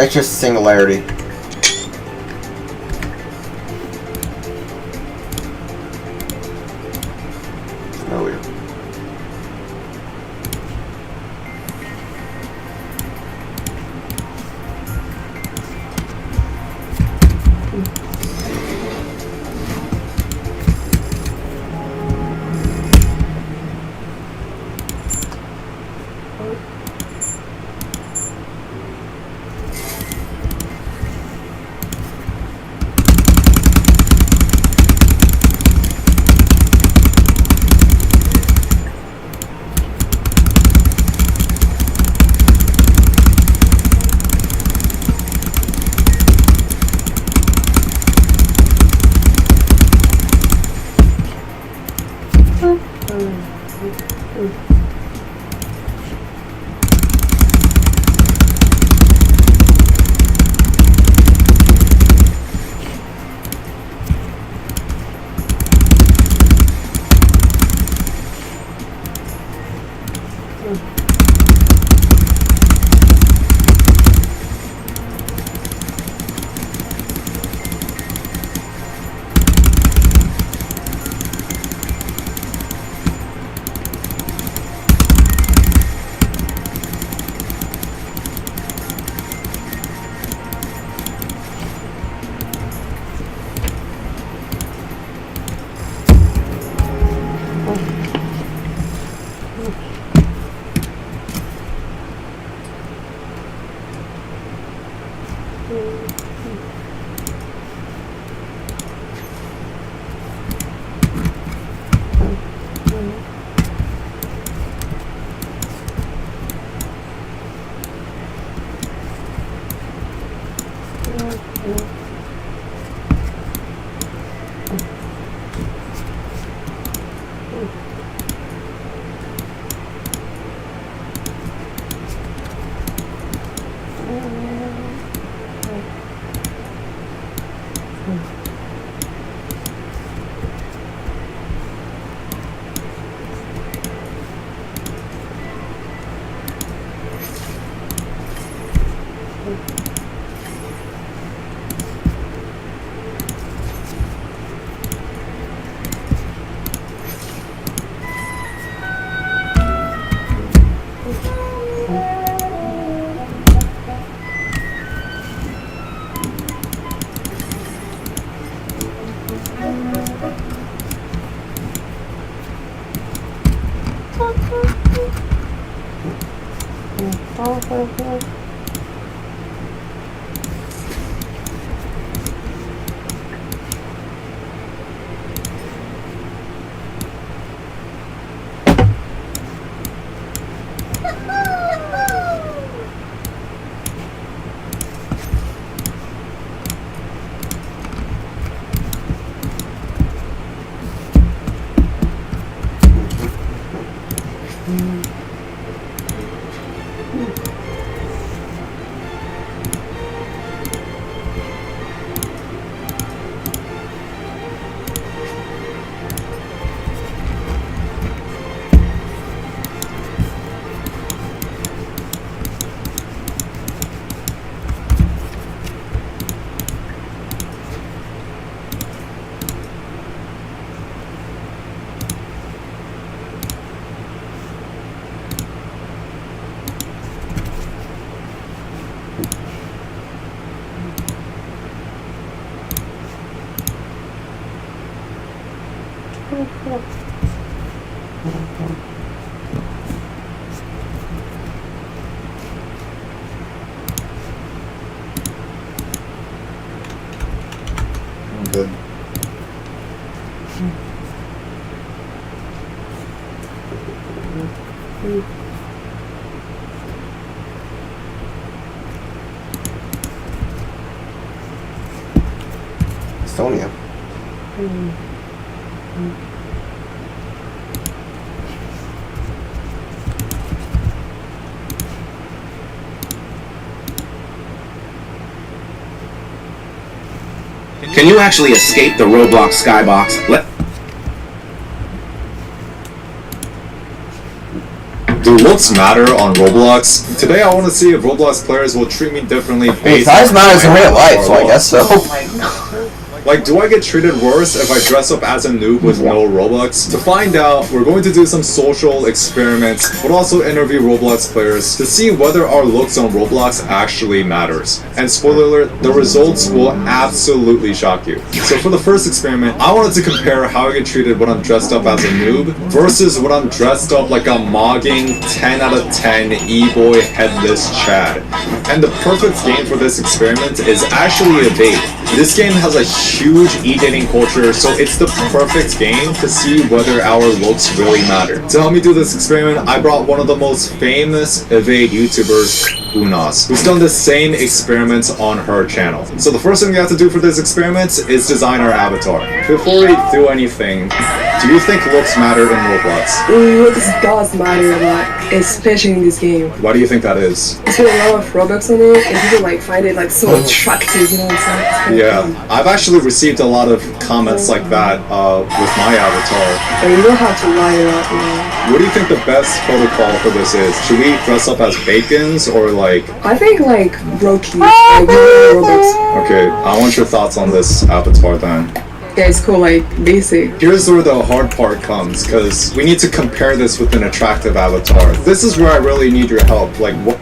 Speaker 2: That's just singularity. Oh, weird.
Speaker 13: I'm good.
Speaker 2: Estonia.
Speaker 6: Can you actually escape the Roblox skybox?
Speaker 13: Do looks matter on Roblox? Today I want to see if Roblox players will treat me differently based
Speaker 2: size matters in real life, so I guess so.
Speaker 13: Like, do I get treated worse if I dress up as a noob with no Robux? To find out, we're going to do some social experiments, but also interview Roblox players to see whether our looks on Roblox actually matters. And spoiler alert, the results will absolutely shock you. So for the first experiment, I wanted to compare how I get treated when I'm dressed up as a noob versus when I'm dressed up like a mogging 10 out of 10 e-boy headless Chad. And the perfect game for this experiment is actually Evade. This game has a huge e-dating culture, so it's the perfect game to see whether our looks really matter. To help me do this experiment, I brought one of the most famous Evade YouTubers, Unas, who's done the same experiments on her channel. So the first thing we have to do for this experiment is design our avatar. Before we do anything, do you think looks matter in Roblox?
Speaker 14: Looks does matter a lot, especially in this game.
Speaker 13: Why do you think that is?
Speaker 14: There's been a lot of Robux on it, and people like find it like so attractive, you know what I'm saying?
Speaker 13: Yeah, I've actually received a lot of comments like that with my avatar.
Speaker 14: And you don't have to lie it up, you know.
Speaker 13: What do you think the best protocol for this is? Should we dress up as bacons or like...
Speaker 14: I think like Brokey, like Robux.
Speaker 13: Okay, I want your thoughts on this avatar then.
Speaker 14: Yeah, it's cool, like basic.
Speaker 13: Here's where the hard part comes, because we need to compare this with an attractive avatar. This is where I really need your help. Like, what?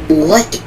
Speaker 9: What?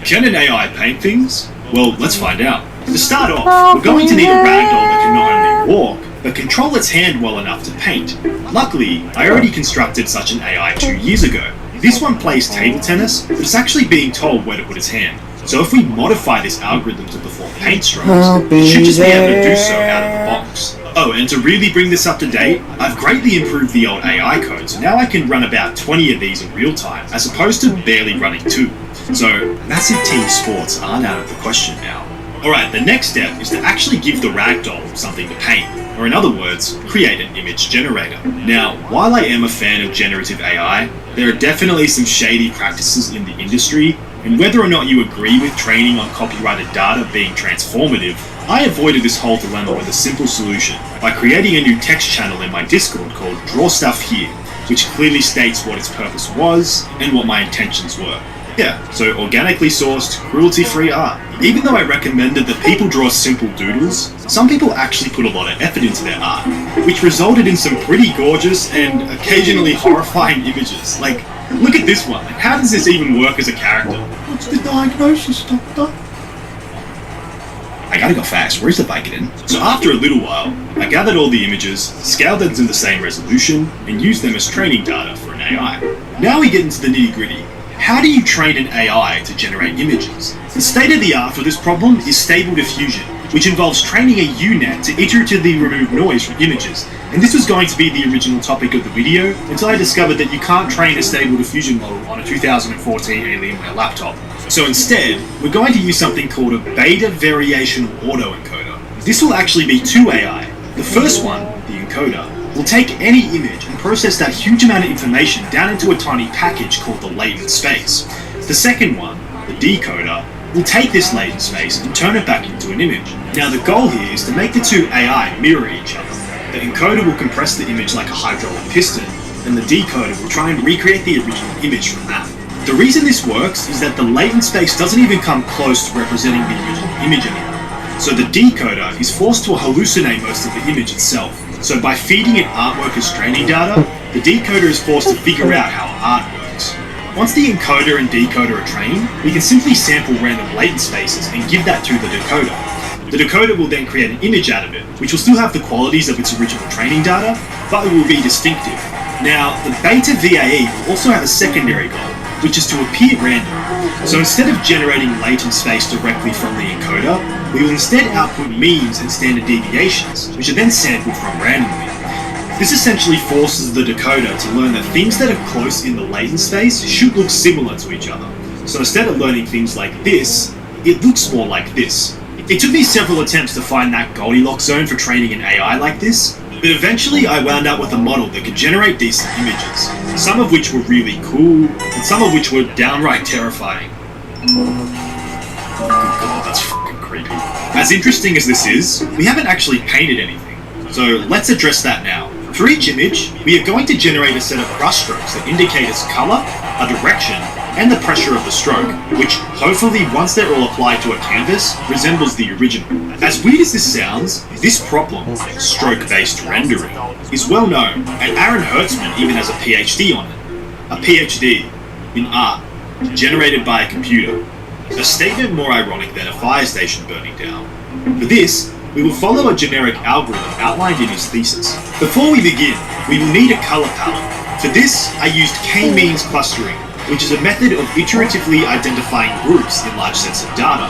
Speaker 12: Can an AI paint things? Well, let's find out. To start off, we're going to need a ragdoll that can not only walk, but control its hand well enough to paint. Luckily, I already constructed such an AI 2 years ago. This one plays table tennis, but it's actually being told where to put its hand. So if we modify this algorithm to perform paint strokes, it should just be able to do so out of the box. Oh, and to really bring this up to date, I've greatly improved the old AI code, so now I can run about 20 of these in real time, as opposed to barely running 2. So, massive team sports aren't out of the question now. Alright, the next step is to actually give the ragdoll something to paint, or in other words, create an image generator. Now, while I am a fan of generative AI, there are definitely some shady practices in the industry, and whether or not you agree with training on copyrighted data being transformative, I avoided this whole dilemma with a simple solution, by creating a new text channel in my Discord called Draw Stuff Here, which clearly states what its purpose was, and what my intentions were. Yeah, so organically sourced, cruelty-free art. Even though I recommended that people draw simple doodles, some people actually put a lot of effort into their art, which resulted in some pretty gorgeous and occasionally horrifying images. Like, look at this one. Like, how does this even work as a character? What's the diagnosis, doctor? I gotta go fast, where's the Vicodin? So after a little while, I gathered all the images, scaled them to the same resolution, and used them as training data for an AI. Now we get into the nitty-gritty. How do you train an AI to generate images? The state of the art for this problem is stable diffusion, which involves training a UNet to iteratively remove noise from images. And this was going to be the original topic of the video, until I discovered that you can't train a stable diffusion model on a 2014 Alienware laptop. So instead, we're going to use something called a beta variational autoencoder. This will actually be 2 AI. The first one, the encoder, will take any image and process that huge amount of information down into a tiny package called the latent space. The second one, the decoder, will take this latent space and turn it back into an image. Now the goal here is to make the 2 AI mirror each other. The encoder will compress the image like a hydraulic piston, and the decoder will try and recreate the original image from that. The reason this works is that the latent space doesn't even come close to representing the original image anymore. So the decoder is forced to hallucinate most of the image itself. So by feeding it artwork as training data, the decoder is forced to figure out how art works. Once the encoder and decoder are trained, we can simply sample random latent spaces and give that to the decoder. The decoder will then create an image out of it, which will still have the qualities of its original training data, but it will be distinctive. Now, the beta VAE will also have a secondary goal, which is to appear random. So instead of generating latent space directly from the encoder, we will instead output means and standard deviations, which are then sampled from randomly. This essentially forces the decoder to learn that things that are close in the latent space should look similar to each other. So instead of learning things like this, it looks more like this. It took me several attempts to find that Goldilocks zone for training an AI like this, but eventually I wound up with a model that could generate decent images, some of which were really cool, and some of which were downright terrifying. Oh god, that's fucking creepy. As interesting as this is, we haven't actually painted anything, so let's address that now. For each image, we are going to generate a set of brushstrokes that indicate its colour, a direction, and the pressure of the stroke, which, hopefully once they're all applied to a canvas, resembles the original. As weird as this sounds, this problem, stroke-based rendering, is well known, and Aaron Hertzman even has a PhD on it. A PhD in art, generated by a computer. A statement more ironic than a fire station burning down. For this, we will follow a generic algorithm outlined in his thesis. Before we begin, we will need a color palette. For this, I used k-means clustering, which is a method of iteratively identifying groups in large sets of data.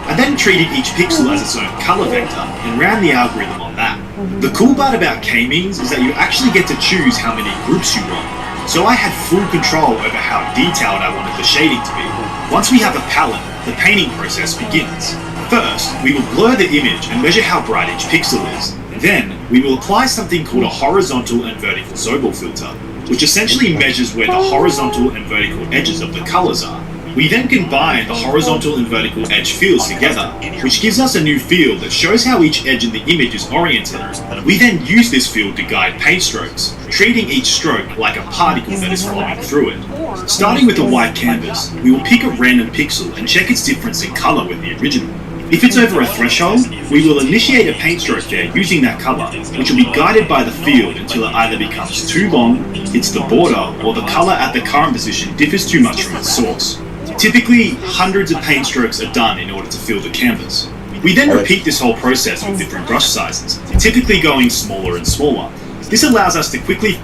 Speaker 12: I then treated each pixel as its own color vector and ran the algorithm on that. The cool part about k-means is that you actually get to choose how many groups you want. So I had full control over how detailed I wanted the shading to be. Once we have a palette, the painting process begins. First, we will blur the image and measure how bright each pixel is. Then, we will apply something called a horizontal and vertical Zobel filter. which essentially measures where the horizontal and vertical edges of the colors are. We then combine the horizontal and vertical edge fields together, which gives us a new field that shows how each edge in the image is oriented. We then use this field to guide paint strokes, treating each stroke like a particle that is flowing through it. Starting with a white canvas, we will pick a random pixel and check its difference in color with the original. If it's over a threshold, we will initiate a paint stroke there using that color, which will be guided by the field until it either becomes too long, hits the border, or the color at the current position differs too much from its source. Typically, hundreds of paint strokes are done in order to fill the canvas. We then repeat this whole process with different brush sizes, typically going smaller and smaller. This allows us to quickly...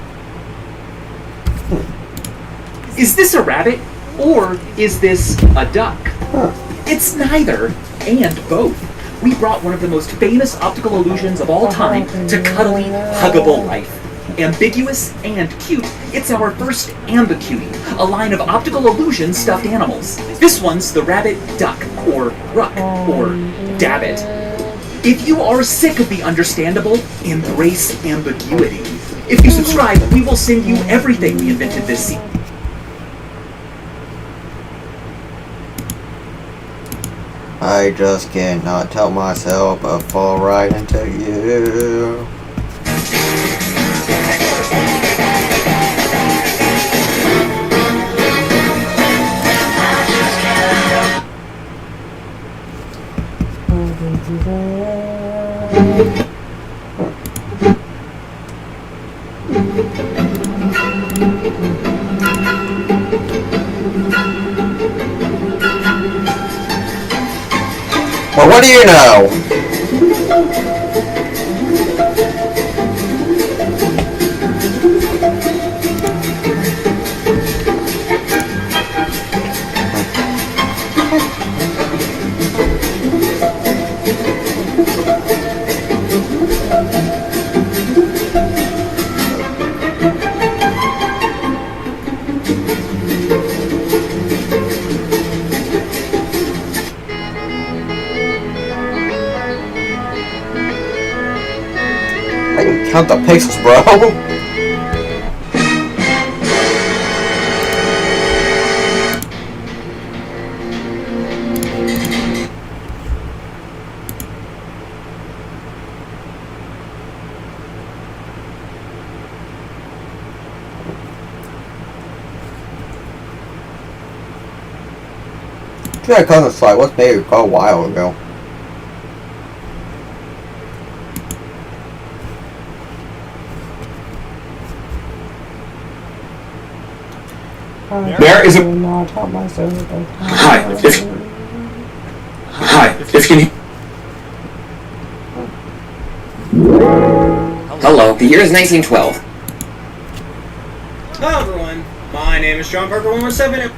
Speaker 7: Is this a rabbit, or is this a duck? It's neither, and both. We brought one of the most famous optical illusions of all time to cuddly, huggable life. Ambiguous and cute, it's our first Ambicutie, a line of optical illusion stuffed animals. This one's the rabbit duck, or ruck, or dabbit. If you are sick of the understandable, embrace ambiguity. If you subscribe, we will send you everything we invented this season.
Speaker 2: I just cannot tell myself but fall right into you. Well, what do you know? I can count the pixels, bro. That kind of slide was made a while ago.
Speaker 6: There is a... Hi, if you...
Speaker 15: Hello, the year is 1912.
Speaker 16: Hello everyone, my name is John Parker 117.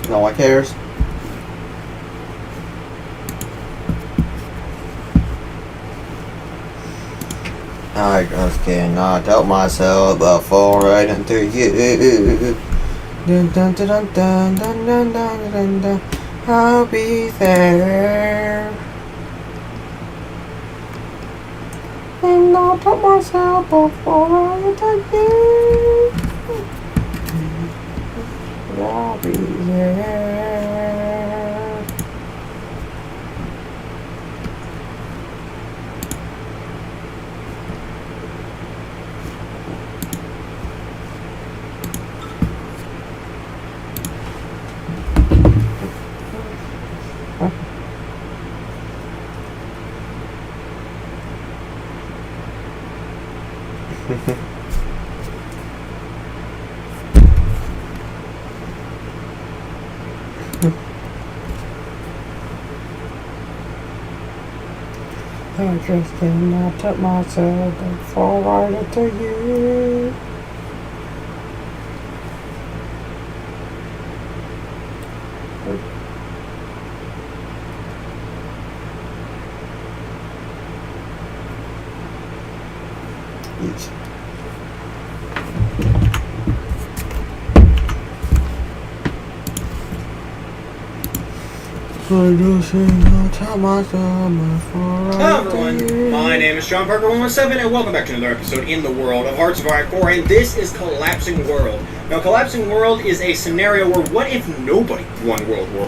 Speaker 2: No one cares. I just cannot help myself but fall right into you. Dun, dun, dun, dun, dun, dun, dun, dun, dun. I'll be there. And I'll help myself but fall right into you. I'll be there. I just cannot help myself but fall right into you. Yes.
Speaker 16: Hello everyone, my name is John Parker 117 and welcome back to another episode in the world of Hearts of Iron 4, and this is Collapsing World. Now, Collapsing World is a scenario where what if nobody won World War?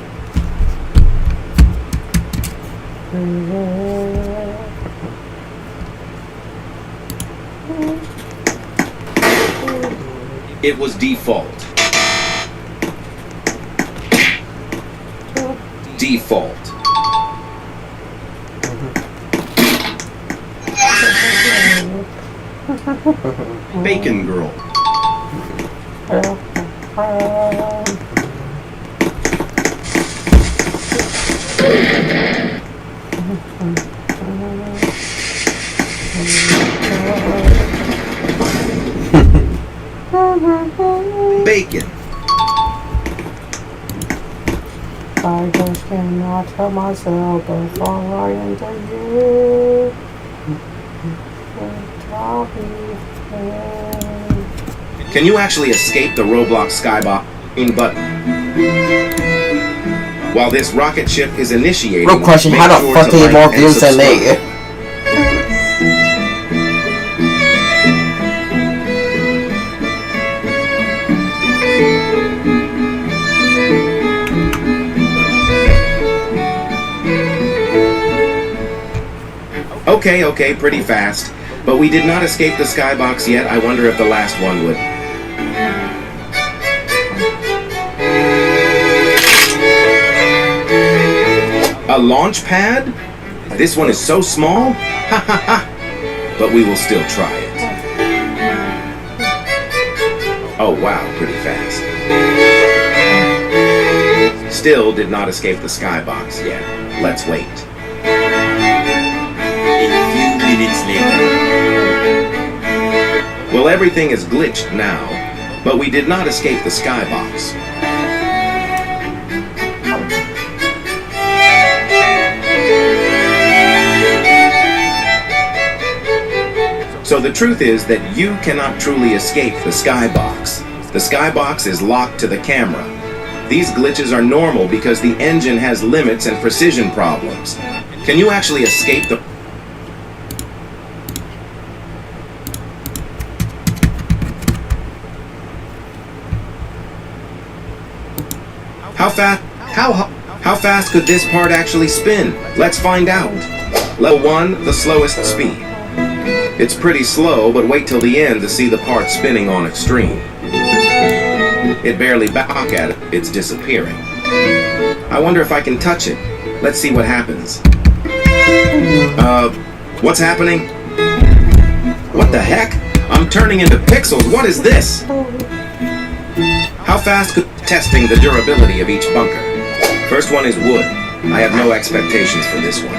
Speaker 6: It was default. Default. Bacon girl. Bacon.
Speaker 2: I just cannot help myself before I enter you.
Speaker 6: Can you actually escape the Roblox skybox button? While this rocket ship is initiating,
Speaker 2: real question,
Speaker 6: make
Speaker 2: how the
Speaker 6: sure
Speaker 2: fuck
Speaker 6: to
Speaker 2: do you
Speaker 6: like
Speaker 2: more
Speaker 6: and
Speaker 2: views than me?
Speaker 6: subscribe. Okay, pretty fast. But we did not escape the skybox yet. I wonder if the last one would. A launch pad? This one is so small? Ha ha ha! But we will still try it. Oh wow, pretty fast. Still did not escape the skybox yet. Let's wait.
Speaker 16: Minutes later.
Speaker 6: Well, everything is glitched now, but we did not escape the skybox. So the truth is that you cannot truly escape the skybox. The skybox is locked to the camera. These glitches are normal because the engine has limits and precision problems. Can you actually escape the... How fast could this part actually spin? Let's find out. Level 1, the slowest speed. It's pretty slow, but wait till the end to see the part spinning on extreme. It barely back at it, it's disappearing. I wonder if I can touch it. Let's see what happens. What's happening? What the heck? I'm turning into pixels, what is this? How fast could testing the durability of each bunker? First one is wood. I have no expectations for this one.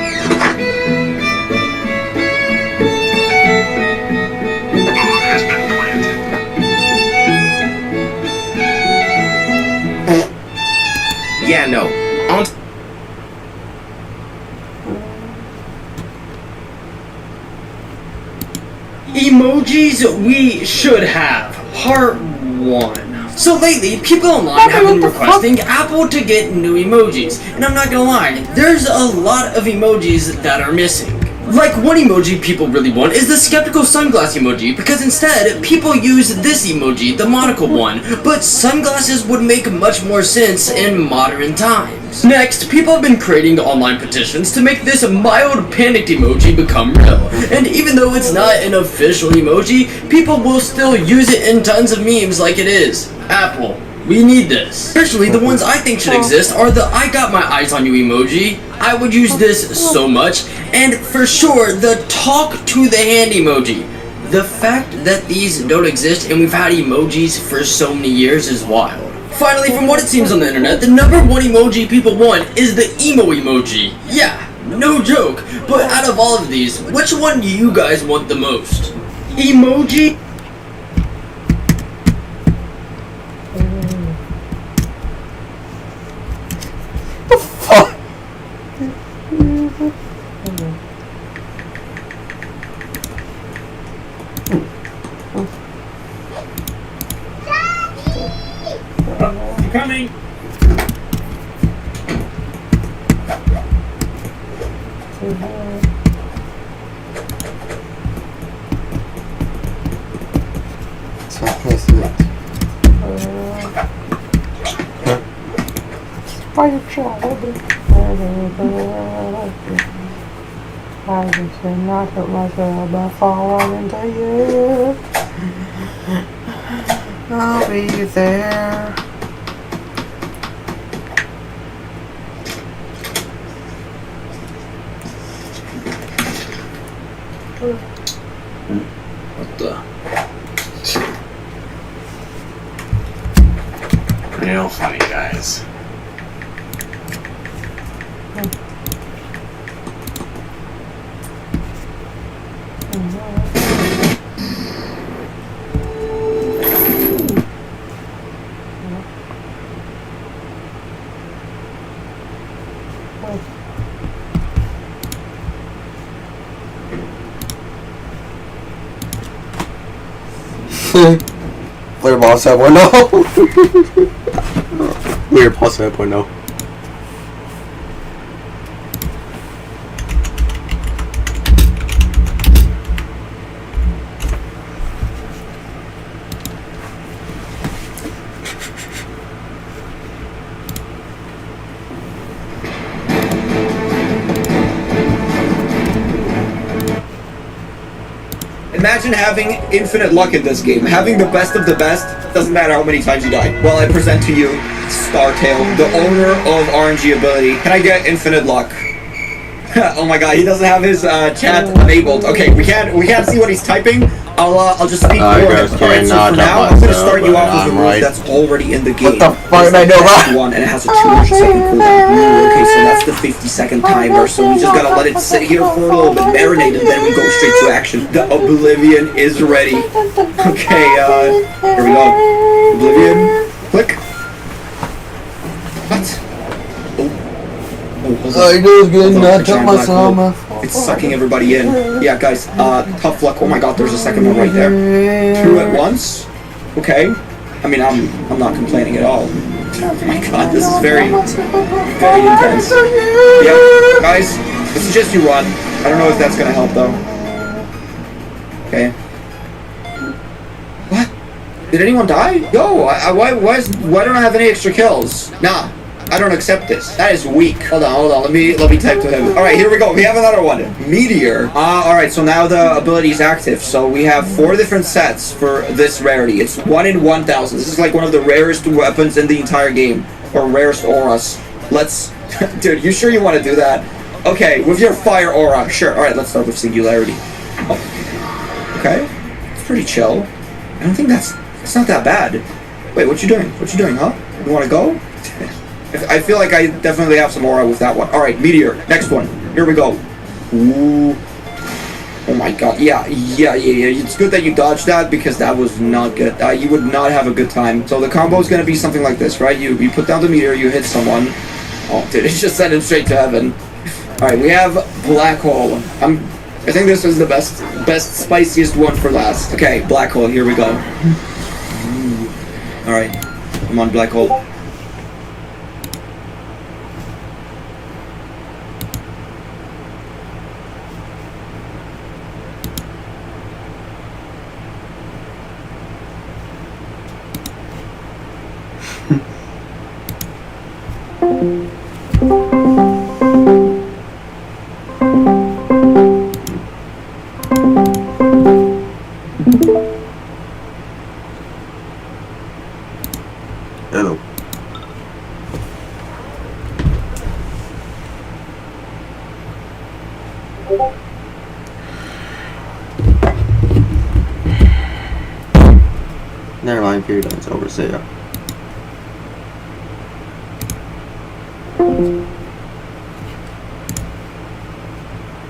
Speaker 6: Yeah, no. On
Speaker 17: Emojis we should have. Part 1. So lately, people online have been requesting Apple to get new emojis, and I'm not gonna lie, there's a lot of emojis that are missing. Like, one emoji people really want is the skeptical sunglass emoji, because instead, people use this emoji, the monocle one, but sunglasses would make much more sense in modern times. Next, people have been creating online petitions to make this mild panicked emoji become real, and even though it's not an official emoji, people will still use it in tons of memes like it is. Apple, we need this. Personally, the ones I think should exist are the I got my eyes on you emoji. I would use this so much. And for sure, the talk to the hand emoji. The fact that these don't exist and we've had emojis for so many years is wild. Finally, from what it seems on the internet, the #1 emoji people want is the emo emoji. Yeah, no joke. But out of all of these, which one do you guys want the most? Emoji?
Speaker 3: Coming.
Speaker 2: So this is it. Fire child. I just did not hurt myself by falling into you. I'll be there.
Speaker 11: What the? Real funny, guys.
Speaker 2: Weird boss 7.0. Weird boss 7.0.
Speaker 16: Imagine having infinite luck in this game. Having the best of the best, doesn't matter how many times you die. Well, I present to you Startail, the owner of RNG ability. Can I get infinite luck? Oh my god, he doesn't have his chat enabled. Okay, we can't see what he's typing. I'll just speak for him. Alright, so for now, I'm gonna start you off with a move that's already in the game.
Speaker 2: What the fuck did I know about?
Speaker 16: One, and it has a 200-second cooldown. Okay, so that's the 50-second timer. So we just gotta let it sit here for a little bit, marinate, and then we go straight to action. The Oblivion is ready. Okay, here we go. Oblivion, click. What?
Speaker 2: I just get knocked out myself.
Speaker 16: It's sucking everybody in. Yeah, guys, tough luck. Oh my god, there's a second one right there. Two at once. Okay. I mean, I'm not complaining at all. Oh my god, this is very intense. Yep, guys, I suggest you run. I don't know if that's gonna help though. Okay. What? Did anyone die? Yo, why don't I have any extra kills? Nah. I don't accept this. That is weak. Hold on. Let me type to him. All right, here we go. We have another one. Meteor. All right. So now the ability is active. So we have 4 different sets for this rarity. It's 1 in 1,000. This is like one of the rarest weapons in the entire game, or rarest auras. Let's, dude. You sure you want to do that? Okay, with your fire aura. Sure. All right. Let's start with singularity. Oh. Okay. It's pretty chill. I don't think it's not that bad. Wait, what you doing? What you doing, huh? You want to go? I feel like I definitely have some aura with that one. Alright, Meteor. Next one. Here we go. Ooh. Oh my god. Yeah. It's good that you dodged that because that was not good. You would not have a good time. So the combo is going to be something like this, right? You put down the Meteor, you hit someone. Oh, dude, it just sent him straight to heaven. Alright, we have Black Hole. I think this is the best, spiciest one for last. Okay, Black Hole. Here we go. Alright. Come on, Black Hole.
Speaker 2: Hello. Never mind, period. It's over. See ya.